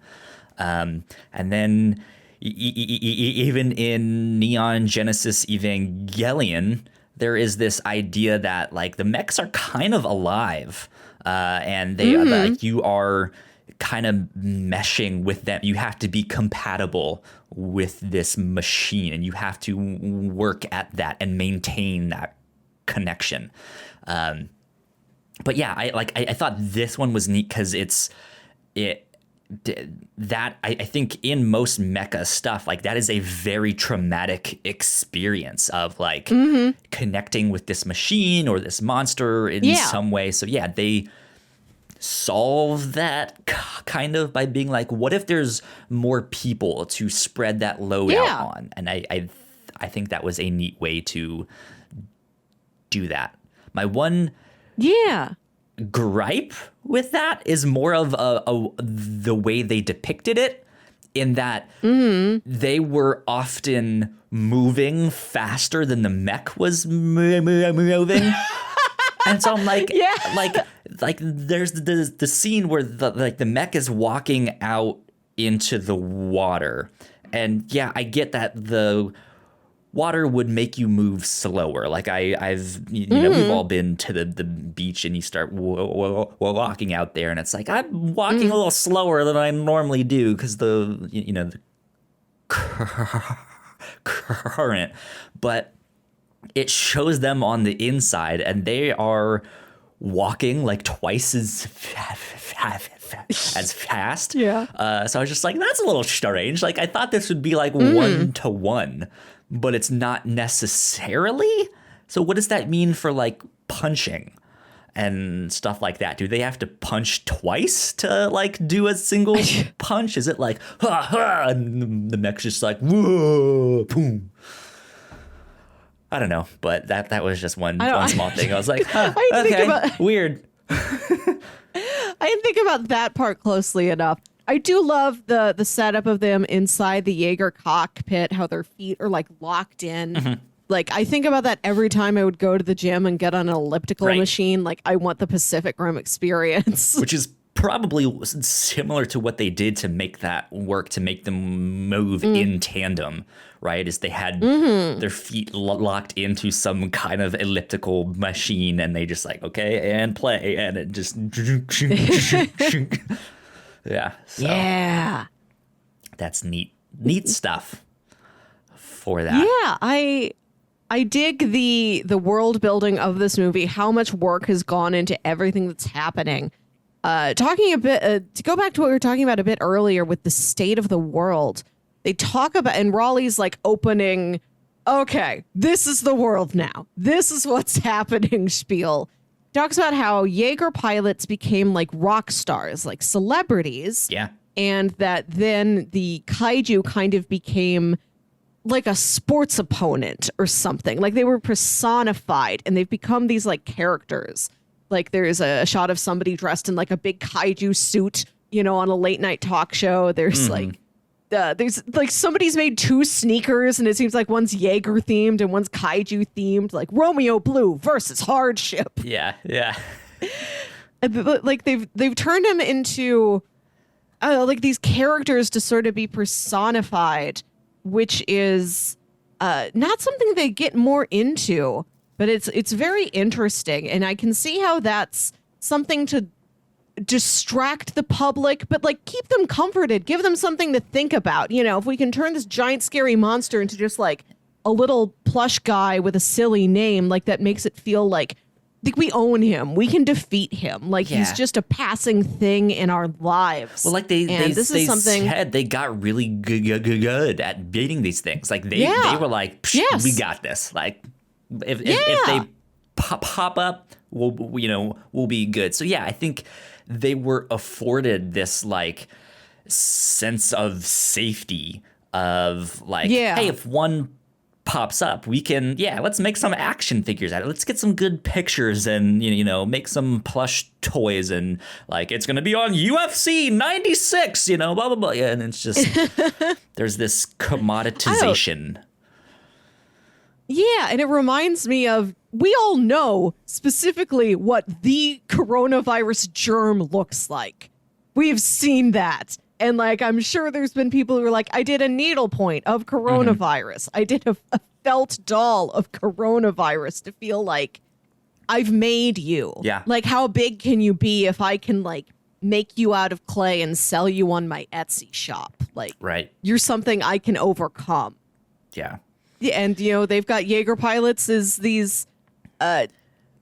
And then even in Neon Genesis Evangelion, there is this idea that like the mechs are kind of alive, and they like you are kind of meshing with them. You have to be compatible with this machine, and you have to work at that and maintain that connection. But yeah, I thought this one was neat because I think in most mecha stuff, like that is a very traumatic experience of like connecting with this machine or this monster in some way. So yeah, they solve that kind of by being like, what if there's more people to spread that load out on? And I think that was a neat way to do that. My one gripe with that is more of the way they depicted it, in that they were often moving faster than the mech was moving. And so I'm like, like there's the scene where the mech is walking out into the water, and yeah, I get that the water would make you move slower. Like I've we've all been to the beach, and you start walking out there, and it's like I'm walking a little slower than I normally do because the current, but it shows them on the inside, and they are walking like twice as fast. So I was just like, that's a little strange. Like I thought this would be like 1-to-1. But it's not necessarily. So what does that mean for like punching and stuff like that? Do they have to punch twice to like do a single punch? Is it like ha ha, and the mech's just like whoa, boom? I don't know, but that was just one small thing. I was like, huh, weird. I didn't think about that part closely enough. I do love the setup of them inside the Jaeger cockpit, how their feet are like locked in. Like I think about that every time I would go to the gym and get on an elliptical machine. Like I want the Pacific Rim experience. Which is probably similar to what they did to make that work, to make them move in tandem, right? Is they had their feet locked into some kind of elliptical machine, and they just like, okay, and play, and it just yeah. So that's neat stuff for that. Yeah, I dig the world building of this movie, how much work has gone into everything that's happening. Talking a bit, to go back to what we were talking about a bit earlier with the state of the world, they talk about, and Raleigh's like opening, okay, this is the world now. This is what's happening spiel. Talks about how Jaeger pilots became like rock stars, like celebrities. Yeah. And that then the Kaiju kind of became like a sports opponent or something. Like they were personified, and they've become these like characters. Like there's a shot of somebody dressed in like a big Kaiju suit, on a late night talk show. There's there's like somebody's made 2 sneakers, and it seems like one's Jaeger themed and one's Kaiju themed, like Romeo Blue versus Hardship. Yeah. But like they've turned him into like these characters to sort of be personified. which is not something they get more into, but it's very interesting. And I can see how that's something to distract the public, but like keep them comforted, give them something to think about. You know, if we can turn this giant scary monster into just like a little plush guy with a silly name, like that makes it feel like we own him, we can defeat him, like he's just a passing thing in our lives. Well, like they said they got really good at beating these things. Like they were like, we got this. Like if they pop up, we'll be good. So yeah, I think they were afforded this like sense of safety of like, hey, if one pops up, we can let's make some action figures out of it. Let's get some good pictures and make some plush toys, and like it's gonna be on UFC 96, blah blah blah. Yeah, and it's just there's this commoditization. Yeah, and it reminds me of, we all know specifically what the coronavirus germ looks like. We've seen that. And like, I'm sure there's been people who are like, I did a needlepoint of coronavirus. I did a felt doll of coronavirus to feel like I've made you. Yeah. Like, how big can you be if I can like make you out of clay and sell you on my Etsy shop? Like, you're something I can overcome. Yeah. And, they've got Jaeger pilots as these more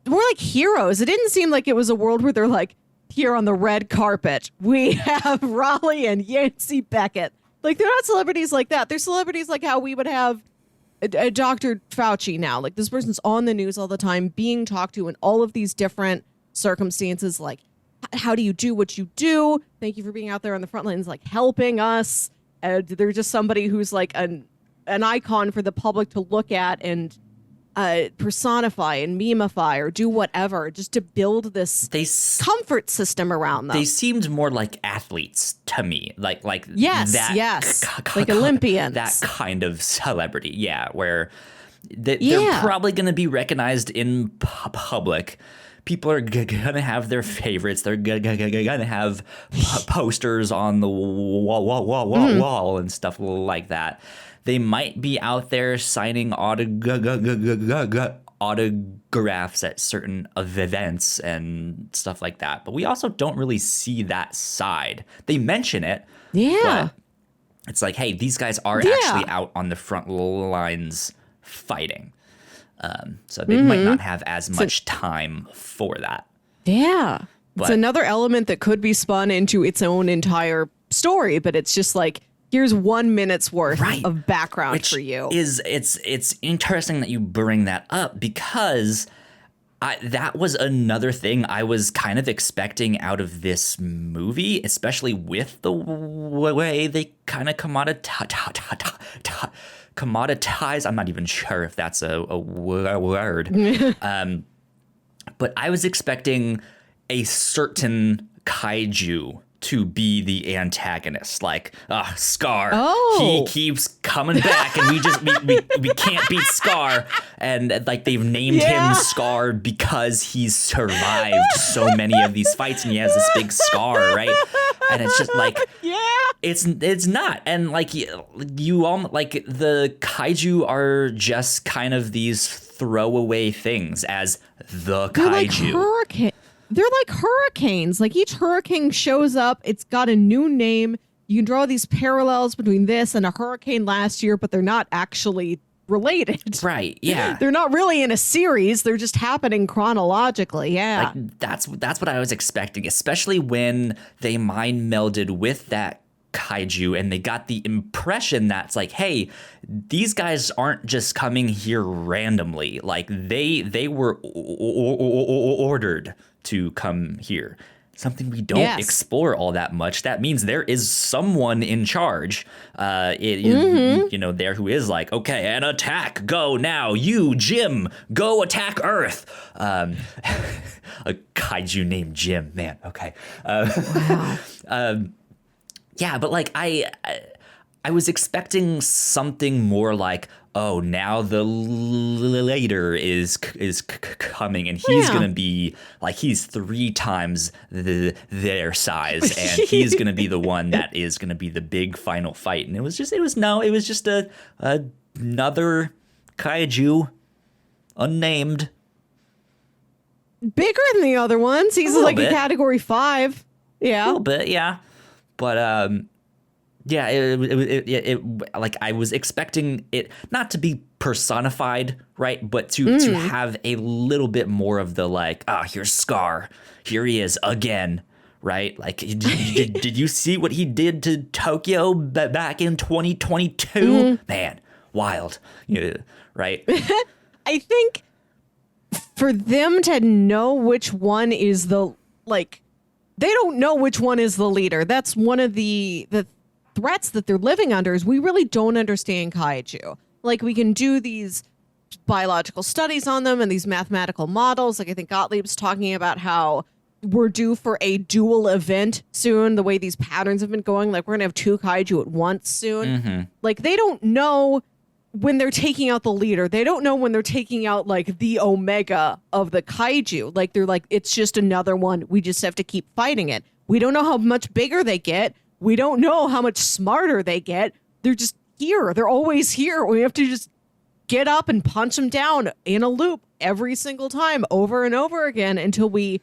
like heroes. It didn't seem like it was a world where they're like, here on the red carpet, we have Raleigh and Yancey Beckett. Like, they're not celebrities like that. They're celebrities like how we would have a Dr. Fauci now. Like, this person's on the news all the time, being talked to in all of these different circumstances. Like, how do you do what you do? Thank you for being out there on the front lines, like helping us. They're just somebody who's like an icon for the public to look at and personify and memify or do whatever, just to build this comfort system around them. They seemed more like athletes to me, like yes, like Olympians, that kind of celebrity. Yeah, where they're probably going to be recognized in public. People are gonna have their favorites. They're gonna have posters on the wall and stuff like that. They might be out there signing autographs at certain events and stuff like that. But we also don't really see that side. They mention it. Yeah. But it's like, hey, these guys are actually out on the front lines fighting. So they might not have as much time for that. Yeah. It's another element that could be spun into its own entire story, but it's just like, here's 1 minute's worth of background for you. It's interesting that you bring that up, because that was another thing I was kind of expecting out of this movie, especially with the way they kind of commoditize. I'm not even sure if that's a word. But I was expecting a certain kaiju to be the antagonist, like Scar. He keeps coming back, and we can't beat Scar, and like they've named him Scar because he's survived so many of these fights, and he has this big scar, right? And it's just like, it's not, and like you all like the kaiju are just kind of these throwaway things as the kaiju. They're like hurricanes. Like, each hurricane shows up, it's got a new name. You can draw these parallels between this and a hurricane last year, but they're not actually related. Right, yeah. They're not really in a series. They're just happening chronologically, yeah. Like, that's what I was expecting, especially when they mind melded with that kaiju, and they got the impression that's like, hey, these guys aren't just coming here randomly. Like, they were ordered to come here. Something we don't explore all that much. That means there is someone in charge, there who is like, okay, an attack, go now. You, Jim, go attack Earth. A kaiju named Jim, man. Okay. Wow. Yeah, but like I was expecting something more like, oh, now the later is coming, and he's gonna be like, he's 3 times their size, and he's gonna be the one that is gonna be the big final fight. And it was just another kaiju, unnamed, bigger than the other ones. He's like bit. a category 5. Yeah, a little bit, yeah, but yeah, it like, I was expecting it not to be personified, right? But to have a little bit more of the like, here's Scar. Here he is again, right? Like, did you see what he did to Tokyo back in 2022? Man, wild. Yeah, right? I think for them to know which one is the, like, they don't know which one is the leader. That's one of the threats that they're living under, is we really don't understand kaiju. Like, we can do these biological studies on them and these mathematical models. Like, I think Gottlieb's talking about how we're due for a dual event soon, the way these patterns have been going. Like, we're gonna have 2 kaiju at once soon. Like, they don't know when they're taking out the leader. They don't know when they're taking out like the omega of the kaiju. Like, they're like, it's just another one. We just have to keep fighting it. We don't know how much bigger they get. We don't know how much smarter they get. They're just here. They're always here. We have to just get up and punch them down in a loop every single time, over and over again, until they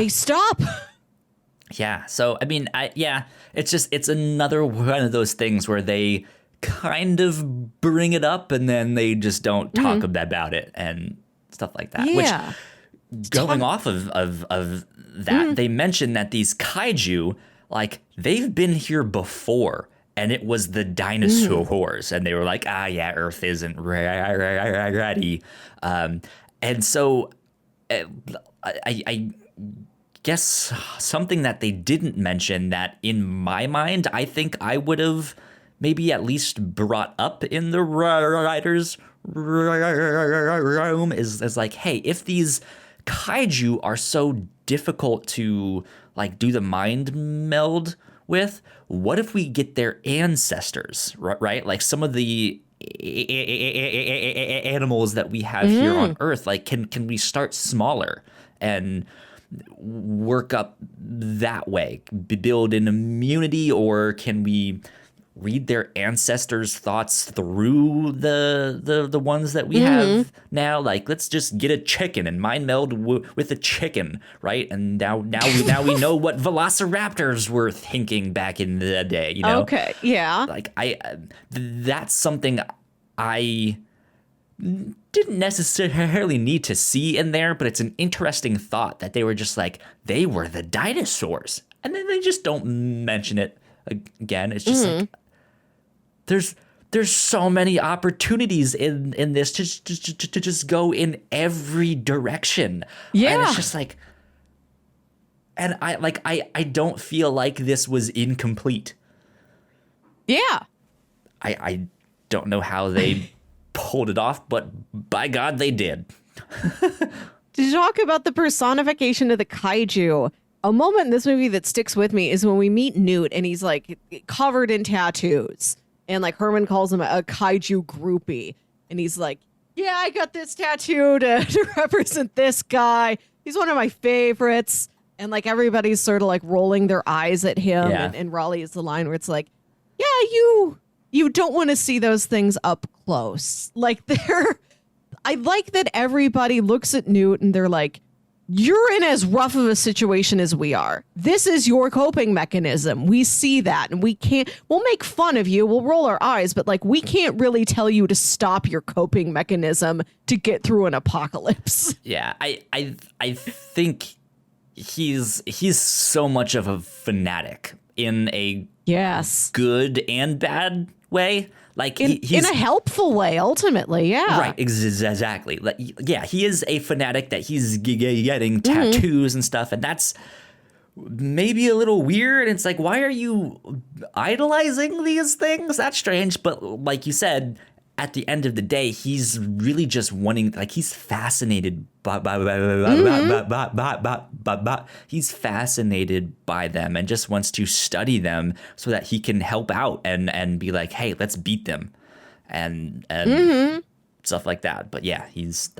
stop. Yeah. So, I mean, it's another one of those things where they kind of bring it up and then they just don't talk about it and stuff like that. Yeah. Which, going off of that, they mentioned that these kaiju, like, they've been here before, and it was the dinosaurs, and they were like, Earth isn't ready. And so I guess something that they didn't mention that, in my mind, I think I would have maybe at least brought up in the writer's room is like, hey, if these kaiju are so difficult to like do the mind meld with, what if we get their ancestors, right? Like, some of the animals that we have here on Earth, like, can we start smaller and work up that way, build an immunity, or can we read their ancestors' thoughts through the ones that we have now? Like, let's just get a chicken and mind meld with a chicken, right? And now we know what velociraptors were thinking back in the day, you know? Okay, yeah. Like, that's something I didn't necessarily need to see in there, but it's an interesting thought that they were just like, they were the dinosaurs, and then they just don't mention it again. It's just like, there's so many opportunities in this to just go in every direction. Yeah. And it's just like, and I don't feel like this was incomplete. Yeah. I don't know how they pulled it off, but by God, they did. To talk about the personification of the kaiju, a moment in this movie that sticks with me is when we meet Newt and he's like covered in tattoos. And like Herman calls him a kaiju groupie. And he's like, yeah, I got this tattoo to represent this guy. He's one of my favorites. And like everybody's sort of like rolling their eyes at him. Yeah. And Raleigh is the line where it's like, yeah, you don't want to see those things up close. Like I like that everybody looks at Newt and they're like, you're in as rough of a situation as we are. This is your coping mechanism. We see that, and we'll make fun of you. We'll roll our eyes, but like, we can't really tell you to stop your coping mechanism to get through an apocalypse. Yeah, I think he's so much of a fanatic in a good and bad way. Like, he's in a helpful way, ultimately, yeah. Right, exactly. Like, yeah, he is a fanatic that he's getting tattoos and stuff, and that's maybe a little weird. It's like, why are you idolizing these things? That's strange. But like you said, at the end of the day, he's really just wanting, like, he's fascinated he's fascinated by them and just wants to study them so that he can help out and be like, hey, let's beat them. and stuff like that. But yeah, he's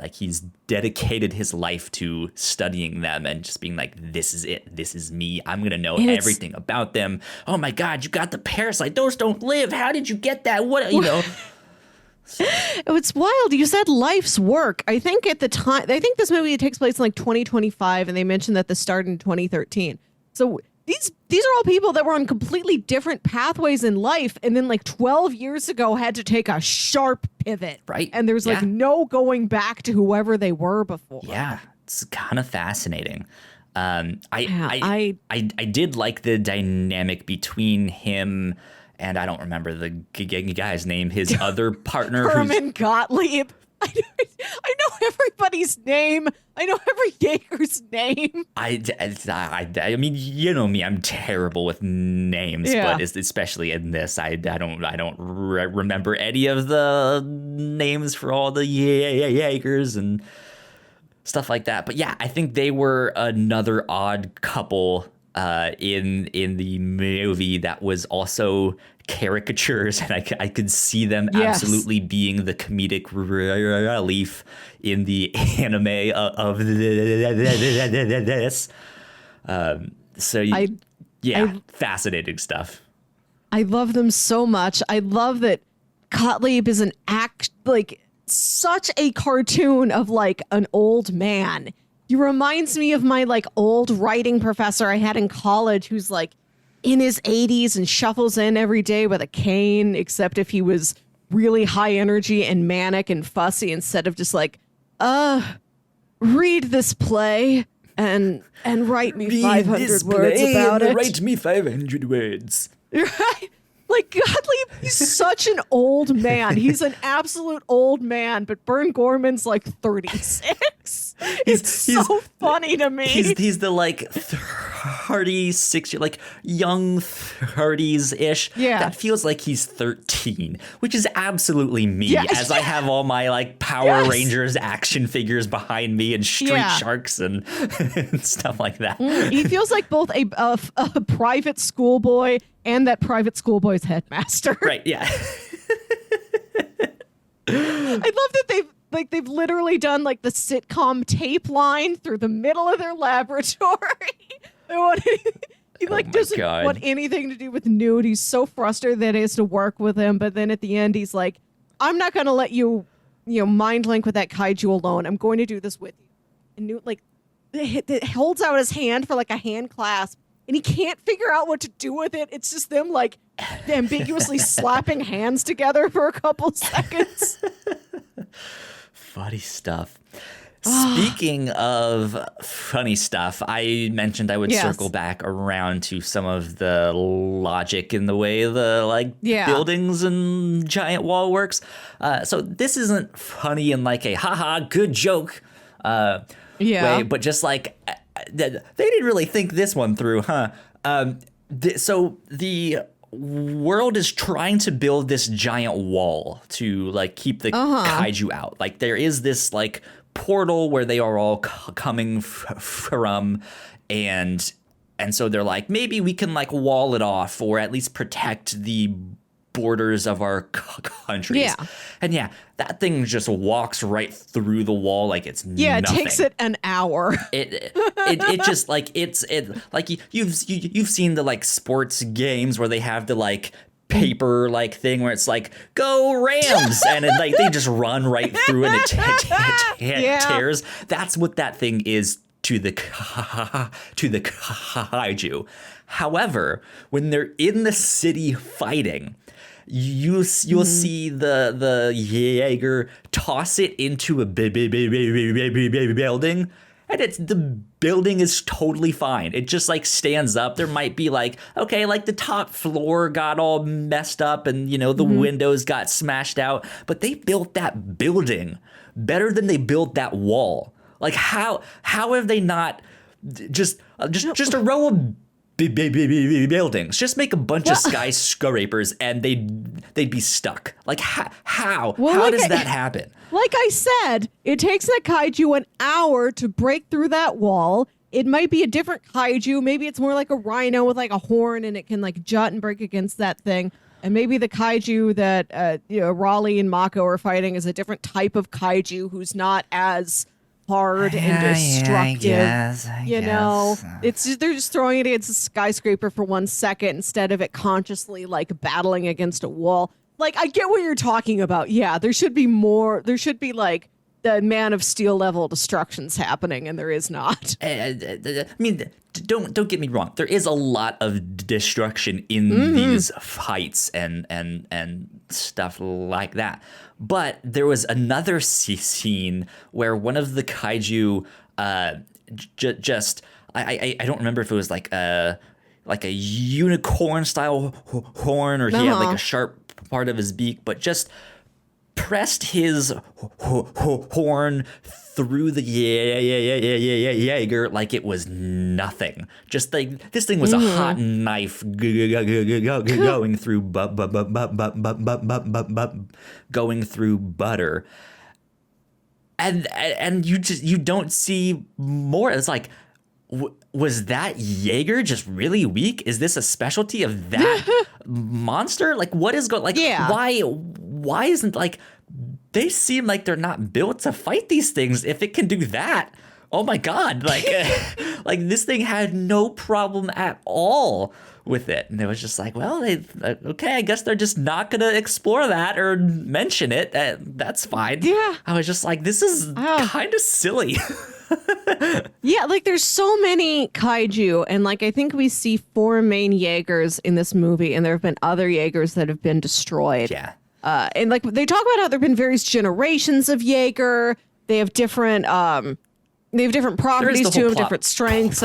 dedicated his life to studying them and just being like, this is it. This is me. I'm going to know everything about them. Oh my God, you got the parasite. Those don't live. How did you get that? What, you know? It's wild. You said life's work. I think at the time, I think this movie takes place in like 2025, and they mentioned that this started in 2013. So these are all people that were on completely different pathways in life, and then like 12 years ago had to take a sharp pivot. Right. And there's like no going back to whoever they were before. Yeah, it's kind of fascinating. I did like the dynamic between him and I don't remember the guy's name, his other partner. Herman Gottlieb. I know everybody's name. I know every Jaeger's name. I mean, you know me, I'm terrible with names, but especially in this, I don't remember any of the names for all the Jaegers and stuff like that. But yeah, I think they were another odd couple in the movie that was also caricatures, and I could see them absolutely being the comedic relief in the anime of this. Fascinating stuff. I love them so much. I love that Gottlieb is such a cartoon of like an old man. He reminds me of my like old writing professor I had in college, who's like in his 80s and shuffles in every day with a cane, except if he was really high energy and manic and fussy, instead of just like, read this play and write me 500 words about it. Write me 500 words. Right? Like, Gottlieb, he's such an old man. He's an absolute old man, but Bern Gorman's like 36. It's so funny to me. He's the like 36, like young 30s-ish. Yeah. That feels like he's 13, which is absolutely me, as I have all my like Power Rangers action figures behind me and Street Sharks and stuff like that. He feels like both a private schoolboy and that private schoolboy's headmaster. Right, yeah. I love that they've literally done like the sitcom tape line through the middle of their laboratory. He doesn't want anything to do with Newt. He's so frustrated that he has to work with him, but then at the end he's like, I'm not going to let you mind link with that kaiju alone. I'm going to do this with you. And Newt like holds out his hand for like a hand clasp, and he can't figure out what to do with it. It's just them like ambiguously slapping hands together for a couple seconds. Funny stuff. Speaking of funny stuff, I mentioned I would circle back around to some of the logic in the way the buildings and giant wall works. So this isn't funny in like a haha good joke way, but just like they didn't really think this one through, huh? So the world is trying to build this giant wall to like keep the kaiju out. Like there is this like portal where they are all coming from, and so they're like, maybe we can like wall it off or at least protect the borders of our countries. And that thing just walks right through the wall like it's nothing. It takes it an hour. It just like it's like you've seen the like sports games where they have the like paper like thing where it's like go Rams and it, like they just run right through and it tears. That's what that thing is to the kaiju. However, when they're in the city fighting, you'll see the jaeger toss it into a building, and the building is totally fine. It just like stands up. There might be like, okay, like the top floor got all messed up and the windows got smashed out, but they built that building better than they built that wall. Like how have they not just a row of buildings? Just make a bunch of skyscrapers and they'd be stuck. Like how does that happen? Like I said, it takes that kaiju an hour to break through that wall. it might be a different kaiju. Maybe it's more like a rhino with like a horn and it can like jut and break against that thing. And maybe the kaiju that Raleigh and Mako are fighting is a different type of kaiju who's not as hard and destructive. I guess. It's just, they're just throwing it against a skyscraper for 1 second instead of it consciously like battling against a wall. Like, I get what you're talking about. Yeah, there should be more. There should be like the Man of Steel level destructions happening, and there is not. I mean, don't get me wrong. There is a lot of destruction in these fights and stuff like that. But there was another scene where one of the kaiju just I don't remember if it was like a unicorn style horn or he had like a sharp part of his beak, but just pressed his horn through the jaeger like it was nothing. Just like this thing was a hot knife going through going through butter, and you don't see more. It's like, was that Jaeger just really weak? Is this a specialty of that monster? Like, what is going? Like, why isn't like? They seem like they're not built to fight these things. If it can do that, oh my god! Like, like this thing had no problem at all with it, and it was just like, well, okay, I guess they're just not gonna explore that or mention it. That's fine. Yeah, I was just like, this is kind of silly. Yeah, like there's so many kaiju, and like I think we see 4 main Jaegers in this movie, and there have been other Jaegers that have been destroyed. Yeah. And like they talk about how there have been various generations of Jaeger. They have different properties to them, different strengths.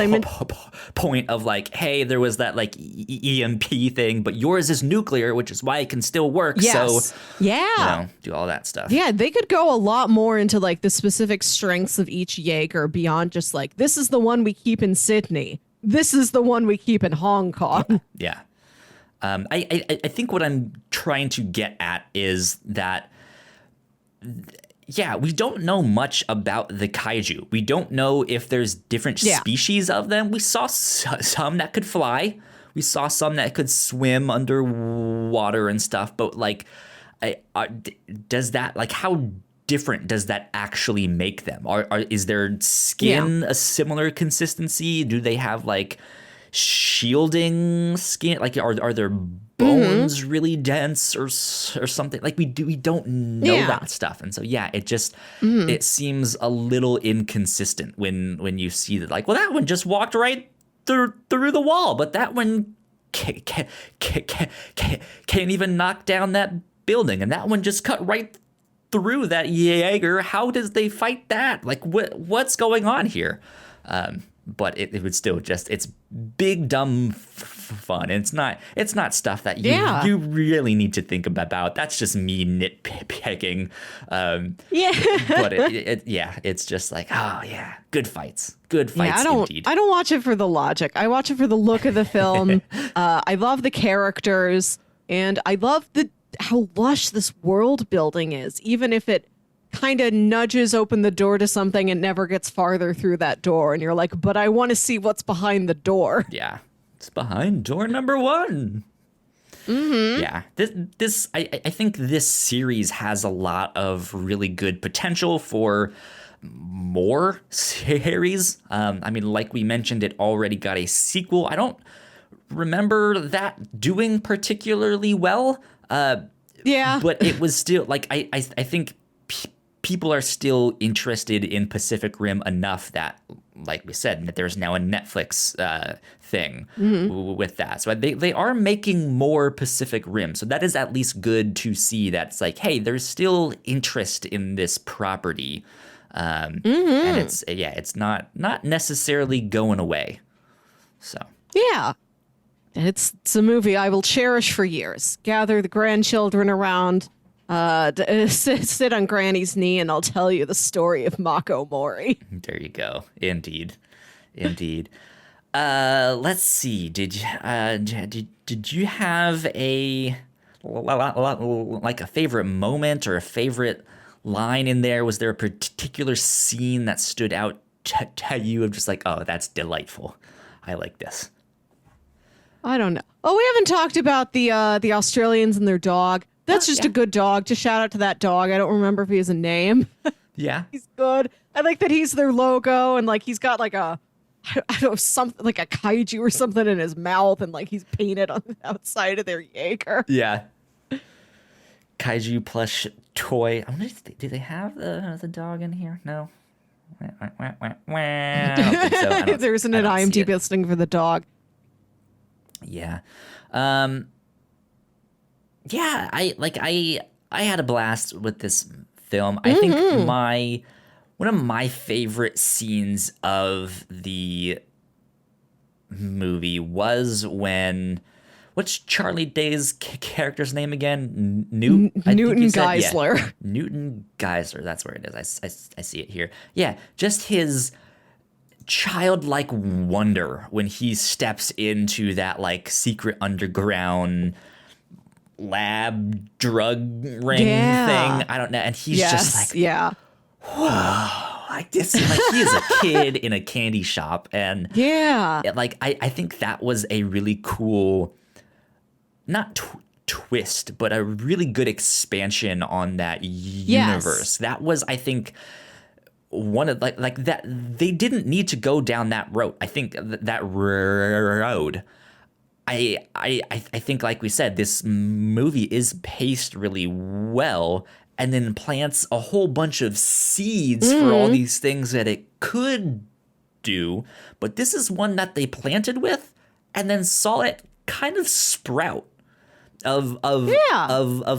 Point of like, hey, there was that like EMP thing, but yours is nuclear, which is why it can still work. Yes. So yeah, do all that stuff. Yeah, they could go a lot more into like the specific strengths of each Jaeger beyond just like, this is the one we keep in Sydney. This is the one we keep in Hong Kong. Yeah. I think what I'm trying to get at is that, we don't know much about the kaiju. We don't know if there's different species of them. We saw some that could fly. We saw some that could swim underwater and stuff. But like, does that, like, how different does that actually make them? Is their skin a similar consistency? Do they have like shielding skin? Like, are their bones really dense or something? Like, we don't know that stuff, and so it just it seems a little inconsistent when you see that, like, well, that one just walked right through the wall, but that one can't even knock down that building, and that one just cut right through that Jaeger. How does they fight that? Like, what's going on here? But it would still just, it's big dumb fun. And it's not stuff that you really need to think about. That's just me nitpicking. But it's just like, oh yeah, good fights indeed. I don't watch it for the logic. I watch it for the look of the film. I love the characters, and I love how lush this world building is, even if it kind of nudges open the door to something and never gets farther through that door, and you're like, but I want to see what's behind the door. Yeah, it's behind door number 1. Yeah, this I think this series has a lot of really good potential for more series. I mean, like we mentioned, it already got a sequel. I don't remember that doing particularly well. But it was still like, I think people are still interested in Pacific Rim enough that, like we said, that there's now a Netflix thing with that. So they are making more Pacific Rim. So that is at least good to see. That's like, hey, there's still interest in this property. And it's not necessarily going away. So yeah. It's a movie I will cherish for years. Gather the grandchildren around, sit on Granny's knee, and I'll tell you the story of Mako Mori. There you go. Indeed. Let's see. Did you have a favorite moment or a favorite line in there? Was there a particular scene that stood out to you of just like, oh, that's delightful. I like this. I don't know. Oh, we haven't talked about the Australians and their dog. That's just a good dog. Just shout out to that dog. I don't remember if he has a name. Yeah. He's good. I like that he's their logo, and like he's got like I don't know, something like a kaiju or something in his mouth, and like he's painted on the outside of their jaeger. Yeah. Kaiju plush toy. I wonder, do they have the dog in here? No. I don't think so. There isn't an IMDb listing for the dog. Yeah. Yeah, I had a blast with this film. I think one of my favorite scenes of the movie was when, what's Charlie Day's character's name again? Newton Geisler. Yeah, Newton Geisler. That's where it is. I see it here. Yeah, just his childlike wonder when he steps into that like secret underground lab drug ring thing. I don't know. And he's just like, whoa. Like this, like he is a kid in a candy shop. And like I think that was a really cool, not twist, but a really good expansion on that universe. That was, I think, one of like that. They didn't need to go down that road. I think that road. I think, like we said, this movie is paced really well, and then plants a whole bunch of seeds for all these things that it could do. But this is one that they planted with, and then saw it kind of sprout. Of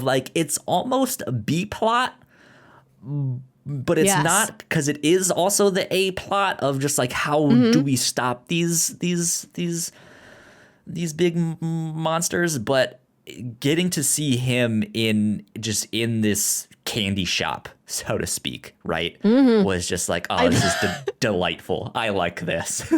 like, it's almost a B plot, but it's not, because it is also the A plot of just like, how do we stop these big monsters? But getting to see him in this candy shop, so to speak, right, was just like, oh, this is delightful. I like this.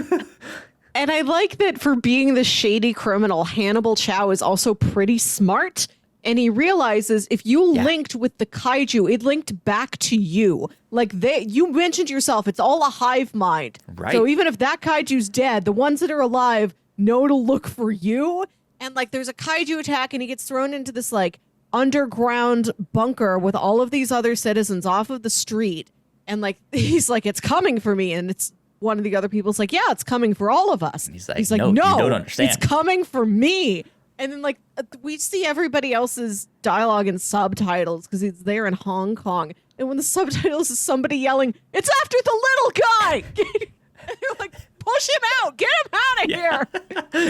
And I like that for being the shady criminal, Hannibal Chow is also pretty smart. And he realizes if you linked with the kaiju, it linked back to you. Like you mentioned yourself, it's all a hive mind. Right. So even if that kaiju's dead, the ones that are alive know to look for you. And like there's a kaiju attack and he gets thrown into this like underground bunker with all of these other citizens off of the street. And like he's like, it's coming for me. And it's one of the other people's like, yeah, it's coming for all of us. And he's like, no, you don't understand. It's coming for me. And then like we see everybody else's dialogue and subtitles because he's there in Hong Kong. And when the subtitles is somebody yelling, it's after the little guy. And they're like, push him out, get him out of here.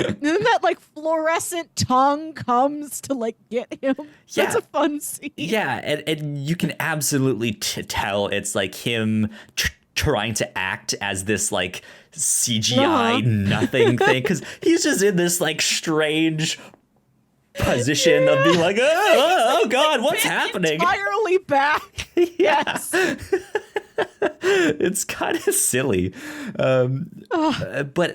And then that like fluorescent tongue comes to like get him. Yeah. That's a fun scene. Yeah, and you can absolutely tell it's like him trying to act as this like CGI nothing thing, because he's just in this like strange position of being like, oh God, what's happening? Entirely back. Yes. It's kind of silly. But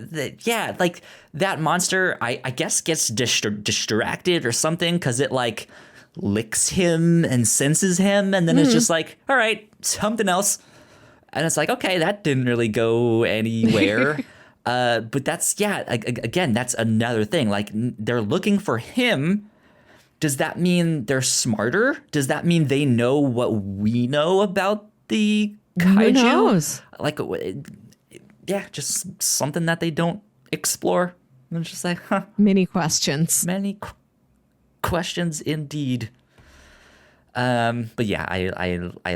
like that monster, I guess gets distracted or something, because it like licks him and senses him, and then it's just like, all right, something else. And it's like, okay, that didn't really go anywhere. But that's, again, that's another thing. Like, they're looking for him. Does that mean they're smarter? Does that mean they know what we know about the kaiju? Who knows? Like, just something that they don't explore. And it's just like, huh. Many questions. Many questions indeed. But yeah, I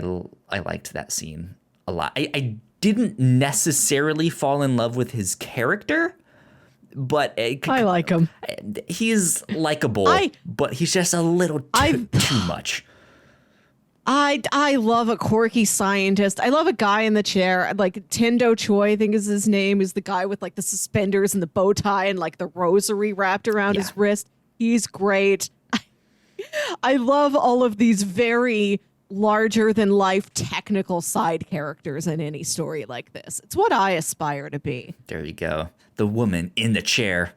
liked that scene a lot. I didn't necessarily fall in love with his character, but I like him. He's likable, but he's just a little too much. I love a quirky scientist. I love a guy in the chair. Like Tendo Choi, I think is his name, is the guy with like the suspenders and the bow tie and like the rosary wrapped around his wrist. He's great. I love all of these very larger than life technical side characters in any story like this. It's what I aspire to be. There you go. The woman in the chair.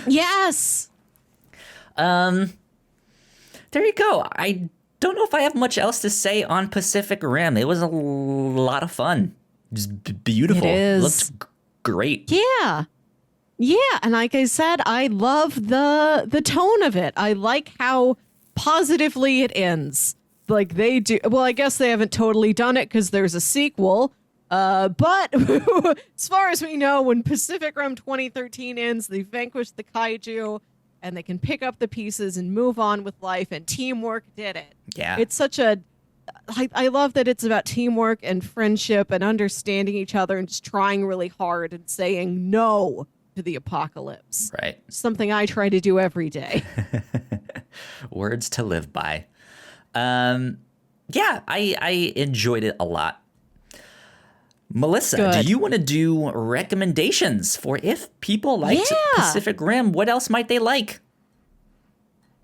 Yes. There you go. I don't know if I have much else to say on Pacific Rim. It was a lot of fun. just beautiful. It is. Looked great. Yeah. Yeah, and like I said, I love the tone of it. I like how positively it ends. Like they do. Well, I guess they haven't totally done it because there's a sequel. But as far as we know, when Pacific Rim 2013 ends, they vanquish the kaiju and they can pick up the pieces and move on with life. And teamwork did it. Yeah. It's such I love that it's about teamwork and friendship and understanding each other and just trying really hard and saying no to the apocalypse. Right. Something I try to do every day. Words to live by. Yeah, I enjoyed it a lot. Melissa, Good. do you want to do recommendations for if people liked Pacific Rim? What else might they like?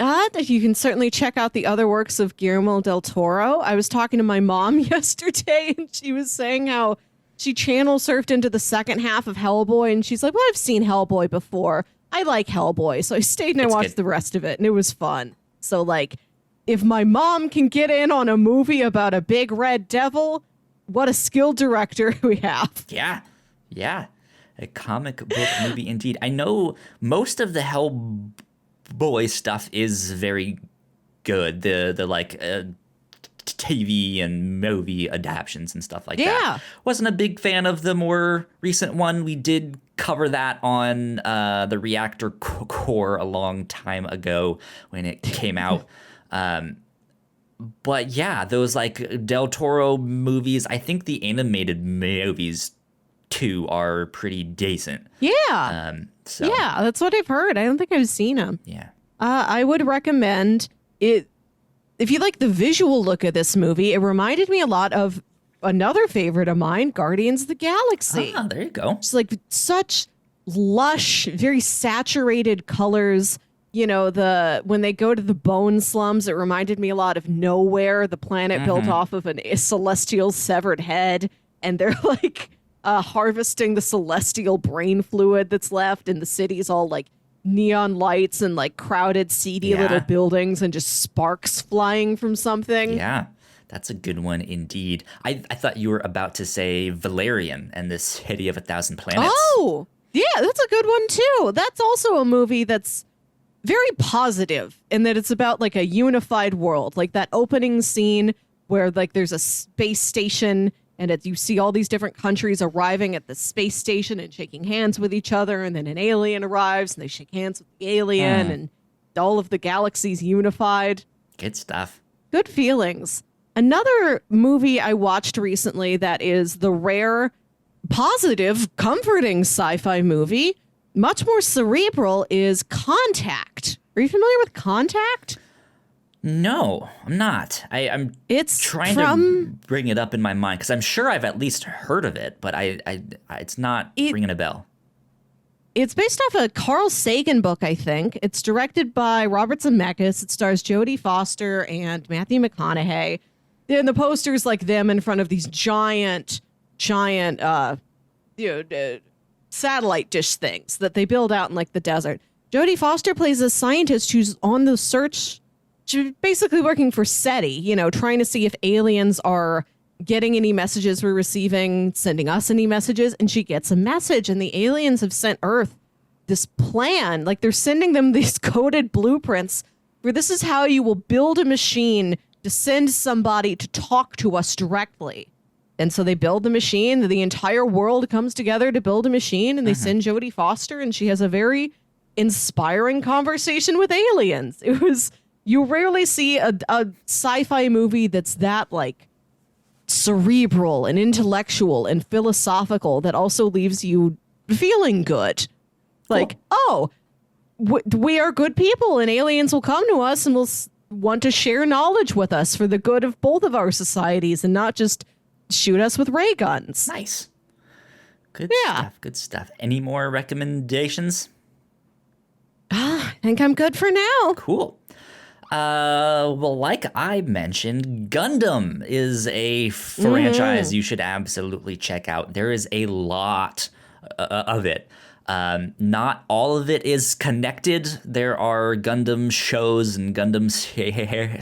You can certainly check out the other works of Guillermo Del Toro. I was talking to my mom yesterday, and she was saying how she channel surfed into the second half of Hellboy, and she's like, well, I've seen Hellboy before. I like Hellboy. So I stayed and I watched the rest of it, and it was fun. So, like, if my mom can get in on a movie about a big red devil, what a skilled director we have. Yeah. Yeah. A comic book movie indeed. I know most of the Hellboy stuff is very good. The like TV and movie adaptions and stuff like that. Wasn't a big fan of the more recent one. We did cover that on the Reactor Core a long time ago when it came out. But yeah, those like Del Toro movies, I think the animated movies too are pretty decent. Yeah. Yeah, that's what I've heard. I don't think I've seen them. Yeah. I would recommend it. If you like the visual look of this movie, it reminded me a lot of another favorite of mine, Guardians of the Galaxy. Ah, there you go. It's like such lush, very saturated colors. You know, when they go to the bone slums, it reminded me a lot of Nowhere, the planet built off of a celestial severed head. And they're like harvesting the celestial brain fluid that's left. And the city's all like neon lights and like crowded, seedy little buildings and just sparks flying from something. Yeah, that's a good one indeed. I thought you were about to say Valerian and the City of a Thousand Planets. Oh, yeah, that's a good one too. That's also a movie that's very positive in that it's about like a unified world, like that opening scene where like there's a space station and you see all these different countries arriving at the space station and shaking hands with each other. And then an alien arrives and they shake hands with the alien and all of the galaxies unified. Good stuff. Good feelings. Another movie I watched recently that is the rare, positive, comforting sci-fi movie, much more cerebral, is Contact. Are you familiar with Contact? No, I'm not. I'm It's trying to bring it up in my mind because I'm sure I've at least heard of it, but it's not ringing a bell. It's based off a Carl Sagan book, I think. It's directed by Robert Zemeckis. It stars Jodie Foster and Matthew McConaughey. And the poster's like them in front of these giant satellite dish things that they build out in like the desert. Jodie Foster plays a scientist who's on the search. She's basically working for SETI, trying to see if aliens are getting any messages we're receiving, sending us any messages. And she gets a message, and the aliens have sent Earth this plan. Like they're sending them these coded blueprints where this is how you will build a machine to send somebody to talk to us directly. And so they build the machine. The entire world comes together to build a machine, and they send Jodie Foster, and she has a very inspiring conversation with aliens. You rarely see a sci-fi movie that's that like cerebral and intellectual and philosophical that also leaves you feeling good. Like, we are good people, and aliens will come to us and will want to share knowledge with us for the good of both of our societies and not just shoot us with ray guns. Nice. Good stuff. Good stuff. Any more recommendations? I think I'm good for now. Cool. Well, like I mentioned, Gundam is a franchise you should absolutely check out. There is a lot of it. Not all of it is connected. There are Gundam shows and Gundam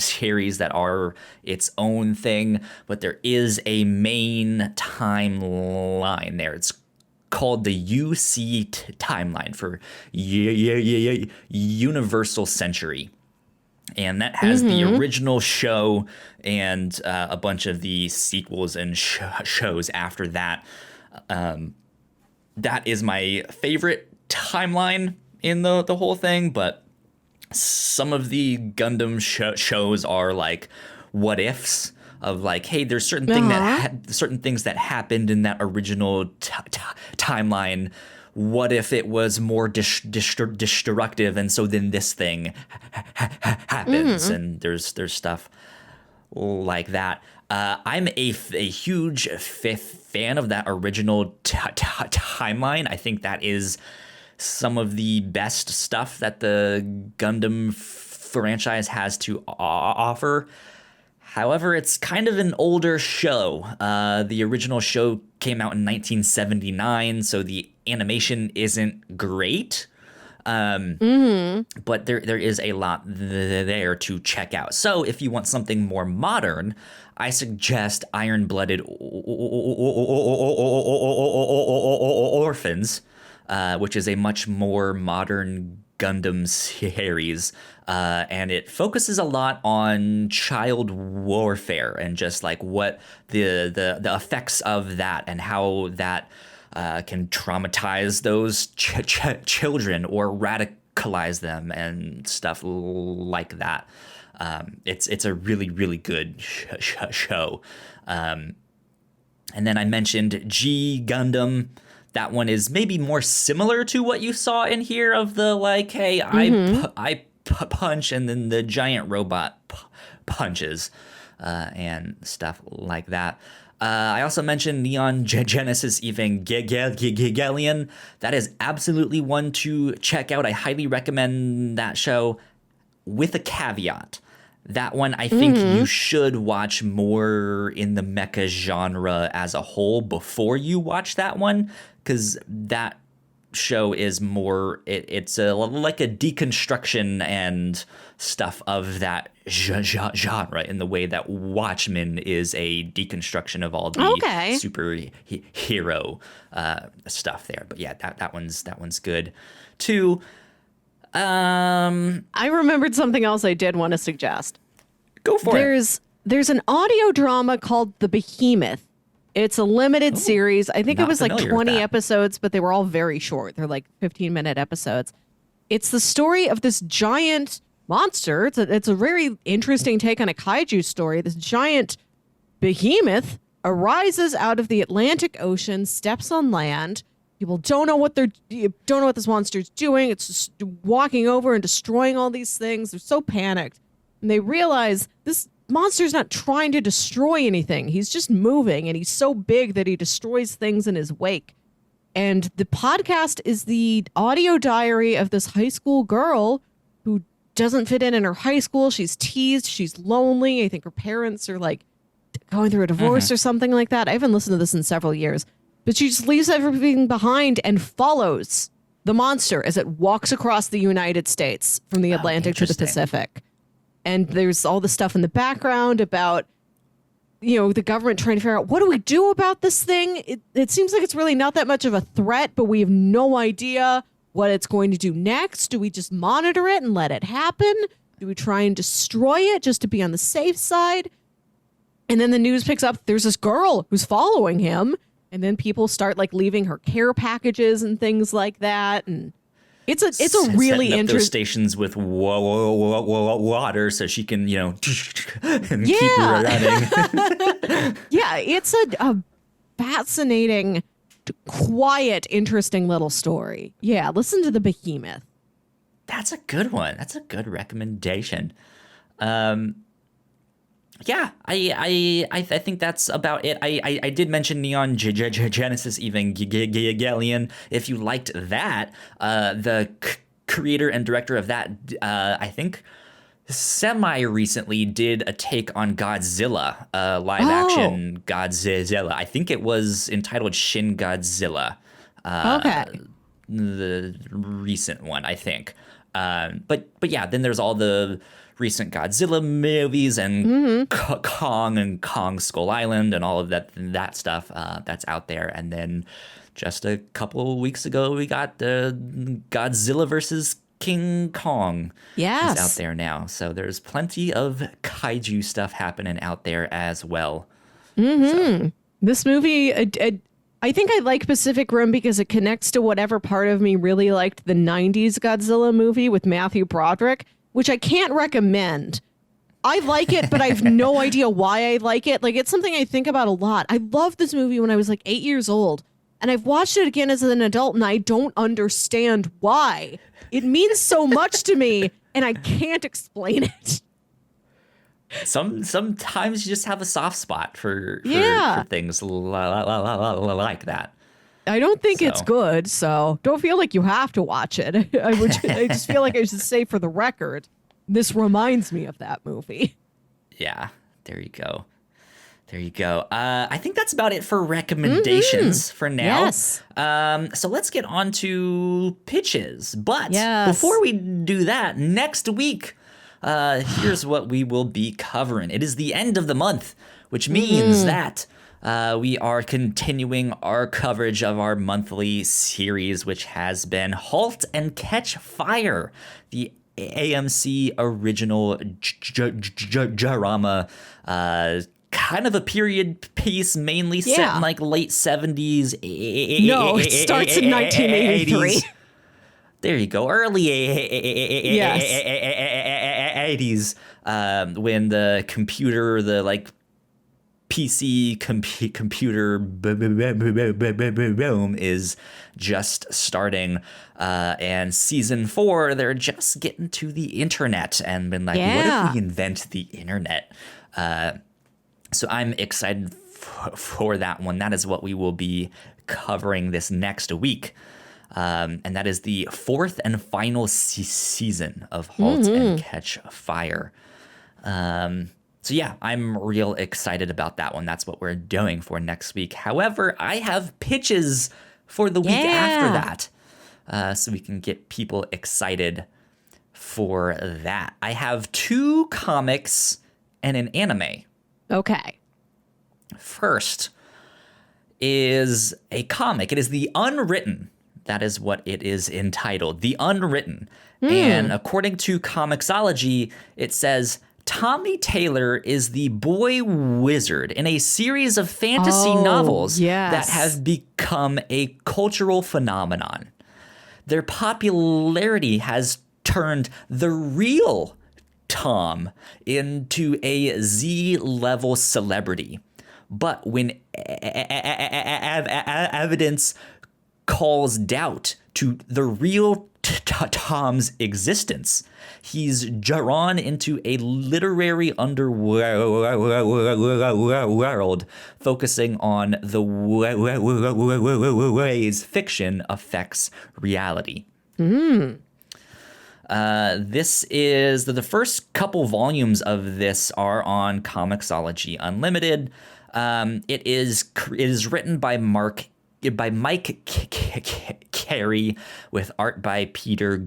series that are its own thing, but there is a main timeline there. It's called the UC timeline for Universal Century. And that has the original show and a bunch of the sequels and shows after that. That is my favorite timeline in the whole thing, but some of the Gundam shows are like what ifs of like, hey, there's certain certain things that happened in that original timeline. What if it was more destructive, and so then this thing happens, and there's stuff like that. I'm a huge fan of that original timeline. I think that is some of the best stuff that the Gundam franchise has to offer. However, it's kind of an older show. The original show came out in 1979, so the animation isn't great. But there is a lot there to check out. So if you want something more modern, I suggest Iron-Blooded Orphans, which is a much more modern Gundam series. And it focuses a lot on child warfare and just like what the effects of that and how that can traumatize those children or radicalize them and stuff like that. It's a really, really good show. And then I mentioned G Gundam. That one is maybe more similar to what you saw in here of the like, hey, I punch and then the giant robot punches and stuff like that. I also mentioned Neon Genesis Evangelion. That is absolutely one to check out. I highly recommend that show with a caveat. That one, I think you should watch more in the mecha genre as a whole before you watch that one, because that show is more, it's like a deconstruction and stuff of that genre in the way that Watchmen is a deconstruction of all the superhero stuff there. But yeah, that one's good too. I remembered something else I did want to suggest. Go for it. There's an audio drama called The Behemoth. It's a limited series. I think it was like 20 episodes, but they were all very short. They're like 15-minute episodes. It's the story of this giant monster. It's a very interesting take on a kaiju story. This giant behemoth arises out of the Atlantic Ocean, steps on land. People don't know what this monster's doing. It's just walking over and destroying all these things. They're so panicked. And they realize this monster's not trying to destroy anything. He's just moving, and he's so big that he destroys things in his wake. And the podcast is the audio diary of this high school girl who doesn't fit in her high school. She's teased. She's lonely. I think her parents are like going through a divorce or something like that. I haven't listened to this in several years. But she just leaves everything behind and follows the monster as it walks across the United States from the Atlantic to the Pacific. And there's all the stuff in the background about, the government trying to figure out, what do we do about this thing? It seems like it's really not that much of a threat, but we have no idea what it's going to do next. Do we just monitor it and let it happen? Do we try and destroy it just to be on the safe side? And then the news picks up, there's this girl who's following him. And then people start like leaving her care packages and things like that. And it's a really interesting those stations with water so she can, and keep running. Yeah, it's a fascinating, quiet, interesting little story. Yeah, listen to The Behemoth. That's a good one. That's a good recommendation. Yeah, I think that's about it. I did mention Neon Genesis Evangelion. If you liked that, the creator and director of that, I think semi-recently did a take on Godzilla, live-action Godzilla. I think it was entitled Shin Godzilla. Okay. the recent one, I think. But yeah, then there's all the recent Godzilla movies and Kong and Kong Skull Island and all of that stuff that's out there. And then just a couple weeks ago, we got the Godzilla versus King Kong is out there now. So there's plenty of kaiju stuff happening out there as well. So. This movie, I think I like Pacific Rim because it connects to whatever part of me really liked the 90s Godzilla movie with Matthew Broderick, which I can't recommend. I like it, but I have no idea why I like it. Like, it's something I think about a lot. I loved this movie when I was like 8 years old, and I've watched it again as an adult, and I don't understand why. It means so much to me, and I can't explain it. Sometimes you just have a soft spot for things like that. I don't think it's good, so don't feel like you have to watch it. I just feel like I should say for the record, this reminds me of that movie. Yeah, there you go. I think that's about it for recommendations for now. Yes. So let's get on to pitches. But before we do that, next week, here's what we will be covering. It is the end of the month, which means that we are continuing our coverage of our monthly series, which has been Halt and Catch Fire, the AMC original drama, kind of a period piece, mainly set in like late 70s. No, it starts in 1983. There you go. Early 80s, when the computer, the like PC computer boom is just starting. And season 4, they're just getting to the internet and been like, what if we invent the internet? So I'm excited for that one. That is what we will be covering this next week. And that is the 4th and final season of Halt and Catch Fire. So yeah, I'm real excited about that one. That's what we're doing for next week. However, I have pitches for the week after that, so we can get people excited for that. I have 2 comics and an anime. Okay. First is a comic. It is the Unwritten. That is what it is entitled, The Unwritten. And according to Comixology, it says, Tommy Taylor is the boy wizard in a series of fantasy novels that have become a cultural phenomenon. Their popularity has turned the real Tom into a Z-level celebrity. But when evidence calls doubt to the real Tom's existence, he's drawn into a literary underworld focusing on the ways fiction affects reality. This is the first couple volumes of this are on Comixology Unlimited. It is written by Mike Carey with art by Peter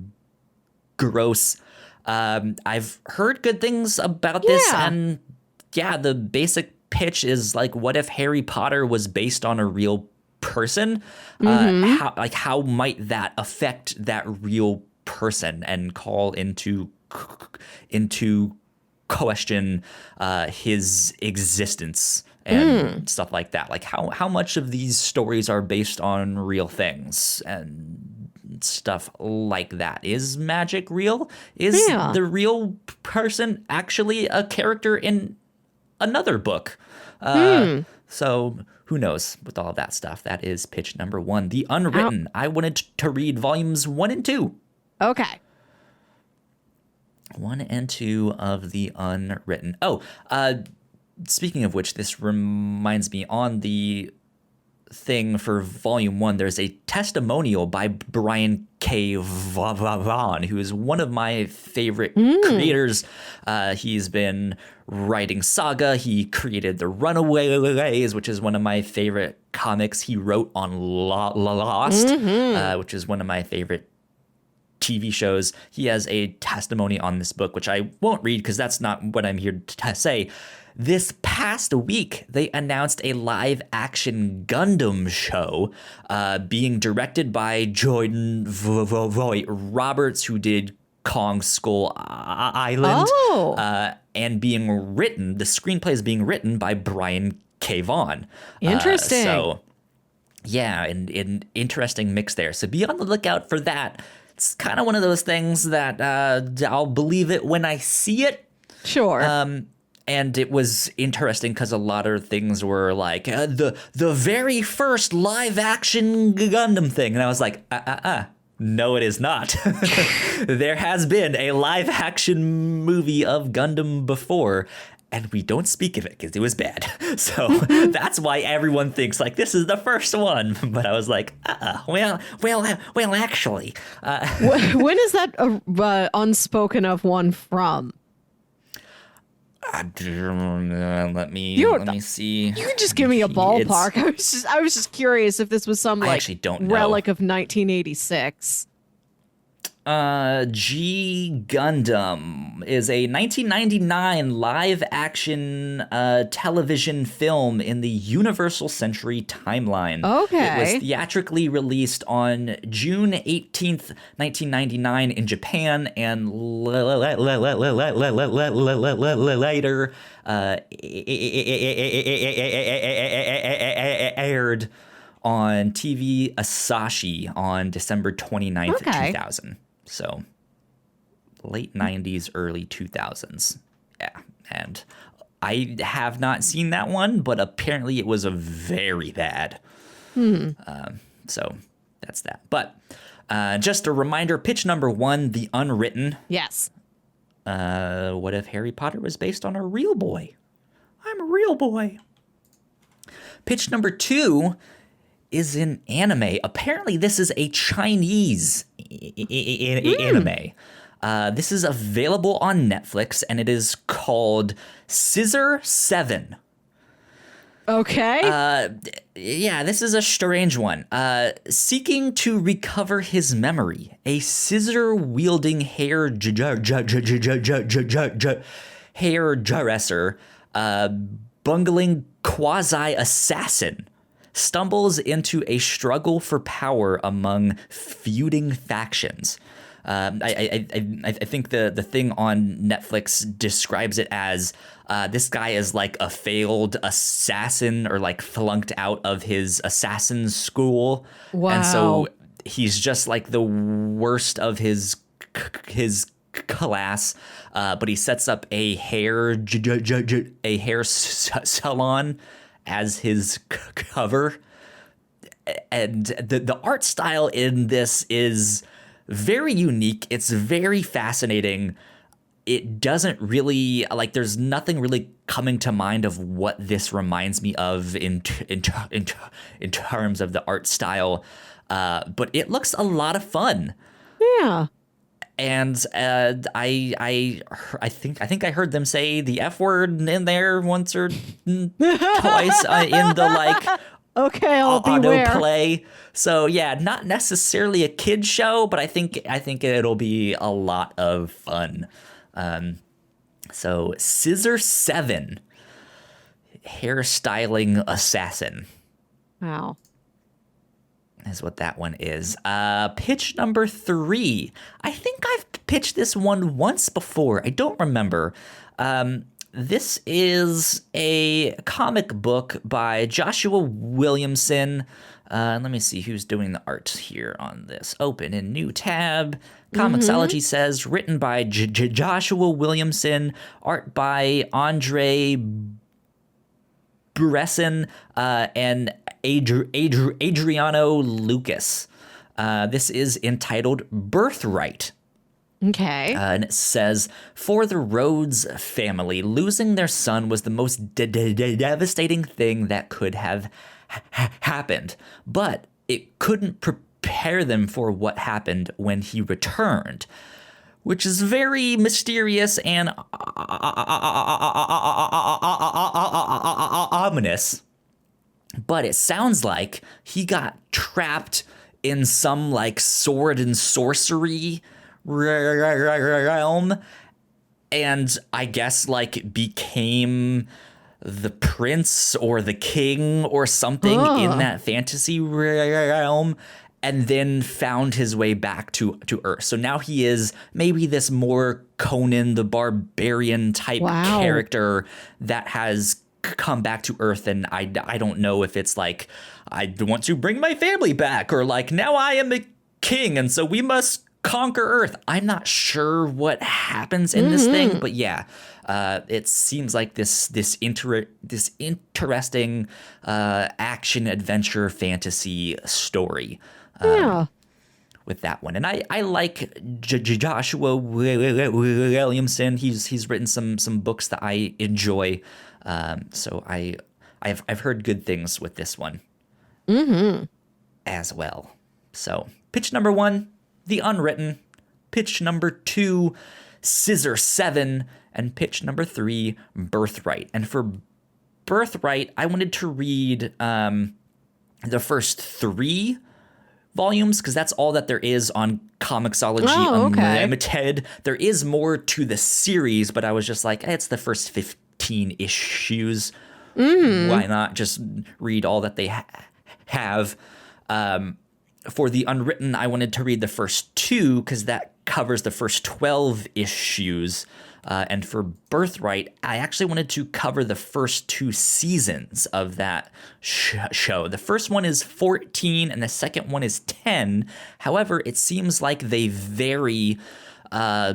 Gross. I've heard good things about this, and the basic pitch is like, what if Harry Potter was based on a real person? How might that affect that real person and call into question his existence and stuff like that? Like how much of these stories are based on real things and stuff like that? Is magic real? Is the real person actually a character in another book? So who knows with all of that stuff? That is pitch number 1, The Unwritten. I wanted to read volumes 1 and 2. Okay. 1 and 2 of The Unwritten. Speaking of which, this reminds me, on the thing for Volume 1, there's a testimonial by Brian K. Vaughan, who is one of my favorite creators. He's been writing Saga. He created The Runaways, which is one of my favorite comics. He wrote on Lost, which is one of my favorite TV shows. He has a testimony on this book, which I won't read because that's not what I'm here to say. This past week, they announced a live-action Gundam show being directed by Jordan Voight Roberts, who did Kong Skull Island, and being written, the screenplay is being written by Brian K. Vaughan. Interesting. So, yeah, an interesting mix there. So be on the lookout for that. It's kind of one of those things that I'll believe it when I see it. Sure. And it was interesting because a lot of things were like the very first live action Gundam thing. And I was like, no, it is not. There has been a live action movie of Gundam before, and we don't speak of it because it was bad. So that's why everyone thinks like this is the first one. But I was like, well, actually. When is that unspoken of one from? Let me see. You can just give me a ballpark. I was just curious if this was some like relic of 1986. G Gundam is a 1999 live-action television film in the Universal Century timeline. Okay. It was theatrically released on June 18th, 1999 in Japan, and later aired on TV Asahi on December 29th, 2000. So late 90s, early 2000s. Yeah. And I have not seen that one, but apparently it was a very bad. So that's that. But just a reminder, pitch number 1, The Unwritten. Yes. What if Harry Potter was based on a real boy? I'm a real boy. Pitch number 2 is an anime. Apparently, this is a Chinese anime. This is available on Netflix, and it is called Scissor 7. Okay. Yeah, this is a strange one. Seeking to recover his memory, a scissor-wielding hairdresser, bungling quasi-assassin stumbles into a struggle for power among feuding factions. I think the thing on Netflix describes it as this guy is like a failed assassin or like flunked out of his assassin school. Wow. And so he's just like the worst of his class, but he sets up a hair salon as his cover, and the art style in this is very unique. It's very fascinating. It doesn't really like. There's nothing really coming to mind of what this reminds me of in terms of the art style, but it looks a lot of fun. Yeah. And I think I heard them say the F word in there once or twice in the like okay, I'll beware. Autoplay. So yeah, not necessarily a kid show, but I think it'll be a lot of fun. So Scissor 7, hairstyling assassin. Wow. Is what that one is. Pitch number 3. I think I've pitched this one once before. I don't remember. This is a comic book by Joshua Williamson. Let me see who's doing the art here on this. Open in new tab. Comixology says written by Joshua Williamson, art by Andre Bresson and Adriano Lucas. This is entitled Birthright. Okay. And it says, for the Rhodes family, losing their son was the most devastating thing that could have happened, but it couldn't prepare them for what happened when he returned, which is very mysterious and ominous. But it sounds like he got trapped in some like sword and sorcery realm, and I guess like became the prince or the king or something in that fantasy realm, and then found his way back to Earth. So now he is maybe this more Conan the Barbarian type character that has come back to Earth, and I don't know if it's like, I want to bring my family back, or like, now I am a king and so we must conquer Earth. I'm not sure what happens in this thing, but yeah, it seems like this interesting action adventure fantasy story. With that one, and I like Joshua Williamson. He's written some books that I enjoy. So I've heard good things with this one as well. So pitch number 1, The Unwritten. Pitch number 2, Scissor 7, and pitch number 3, Birthright. And for Birthright, I wanted to read the first 3 volumes, because that's all that there is on Comixology Unlimited. There is more to the series, but I was just like, it's the first 15 issues. Why not just read all that they have? For The Unwritten, I wanted to read the first 2 because that covers the first 12 issues. And for Birthright, I actually wanted to cover the first 2 seasons of that show. The first one is 14 and the second one is 10. However, it seems like they vary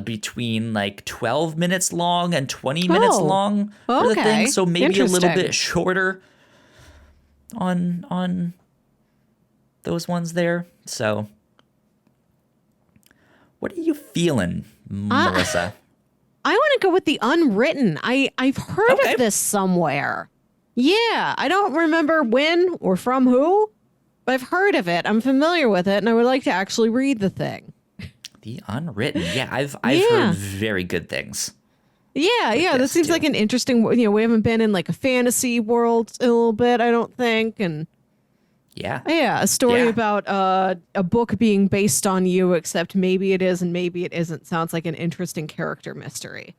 between like 12 minutes long and 20 minutes long for the thing. So maybe a little bit shorter on those ones there. So what are you feeling, Melissa? I want to go with The Unwritten. I've heard of this somewhere. Yeah, I don't remember when or from who, but I've heard of it. I'm familiar with it, and I would like to actually read the thing. The Unwritten. Yeah, I've heard very good things. Yeah. This seems like an interesting. We haven't been in like a fantasy world in a little bit, I don't think, and a story about a book being based on you, except maybe it is and maybe it isn't. Sounds like an interesting character mystery.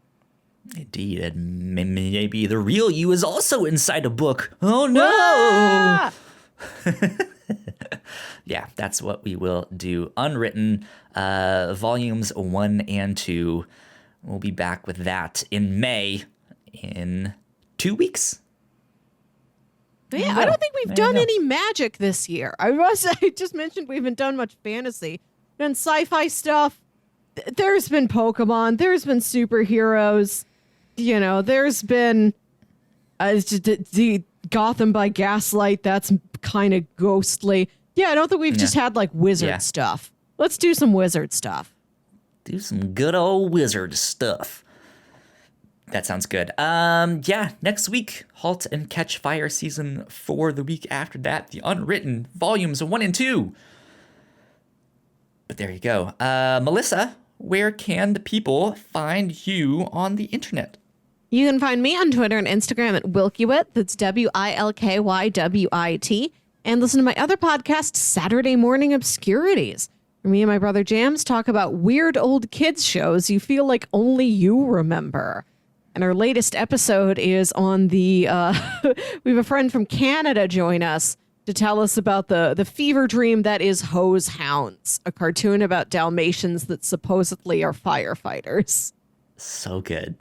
Indeed, and maybe the real you is also inside a book. Oh no! Ah! Yeah, that's what we will do. Unwritten, volumes 1 and 2. We'll be back with that in May, in 2 weeks. Yeah, I don't think we've done any magic this year. I just mentioned we haven't done much fantasy. Done sci-fi stuff. There's been Pokemon. There's been superheroes. There's been the Gotham by Gaslight. That's kind of ghostly. Yeah, I don't think we've just had like wizard stuff. Let's do some wizard stuff. Do some good old wizard stuff. That sounds good. Next week, Halt and Catch Fire Season 4. The week after that, The Unwritten, Volumes 1 and 2. But there you go. Melissa, where can the people find you on the internet? You can find me on Twitter and Instagram at Wilkywit. That's WILKYWIT. And listen to my other podcast, Saturday Morning Obscurities. Me and my brother Jams talk about weird old kids shows you feel like only you remember. And our latest episode is on the, we have a friend from Canada join us to tell us about the fever dream that is Hose Hounds, a cartoon about Dalmatians that supposedly are firefighters. So good.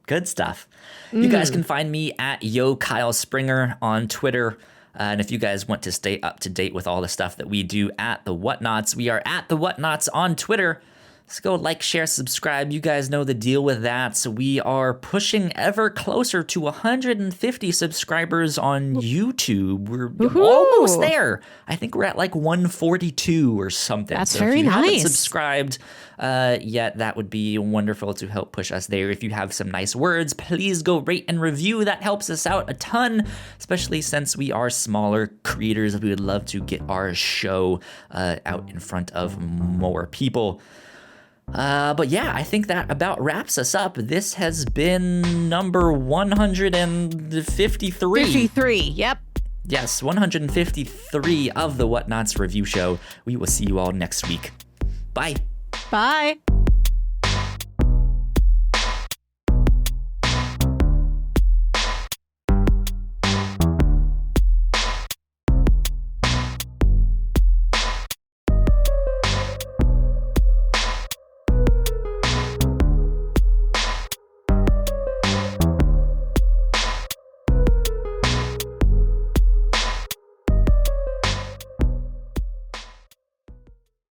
Good stuff. You guys can find me at Yo Kyle Springer on Twitter. And if you guys want to stay up to date with all the stuff that we do at the Whatnauts, we are at the Whatnauts on Twitter. Let's go like, share, subscribe. You guys know the deal with that. So we are pushing ever closer to 150 subscribers on YouTube. We're almost there. I think we're at like 142 or something. That's so very if you nice. haven't subscribed yet, that would be wonderful to help push us there. If you have some nice words, please go rate and review. That helps us out a ton, especially since we are smaller creators. We would love to get our show out in front of more people. But yeah, I think that about wraps us up. This has been number 153. 53, yep. Yes, 153 of the Whatnauts review show. We will see you all next week. Bye. Bye.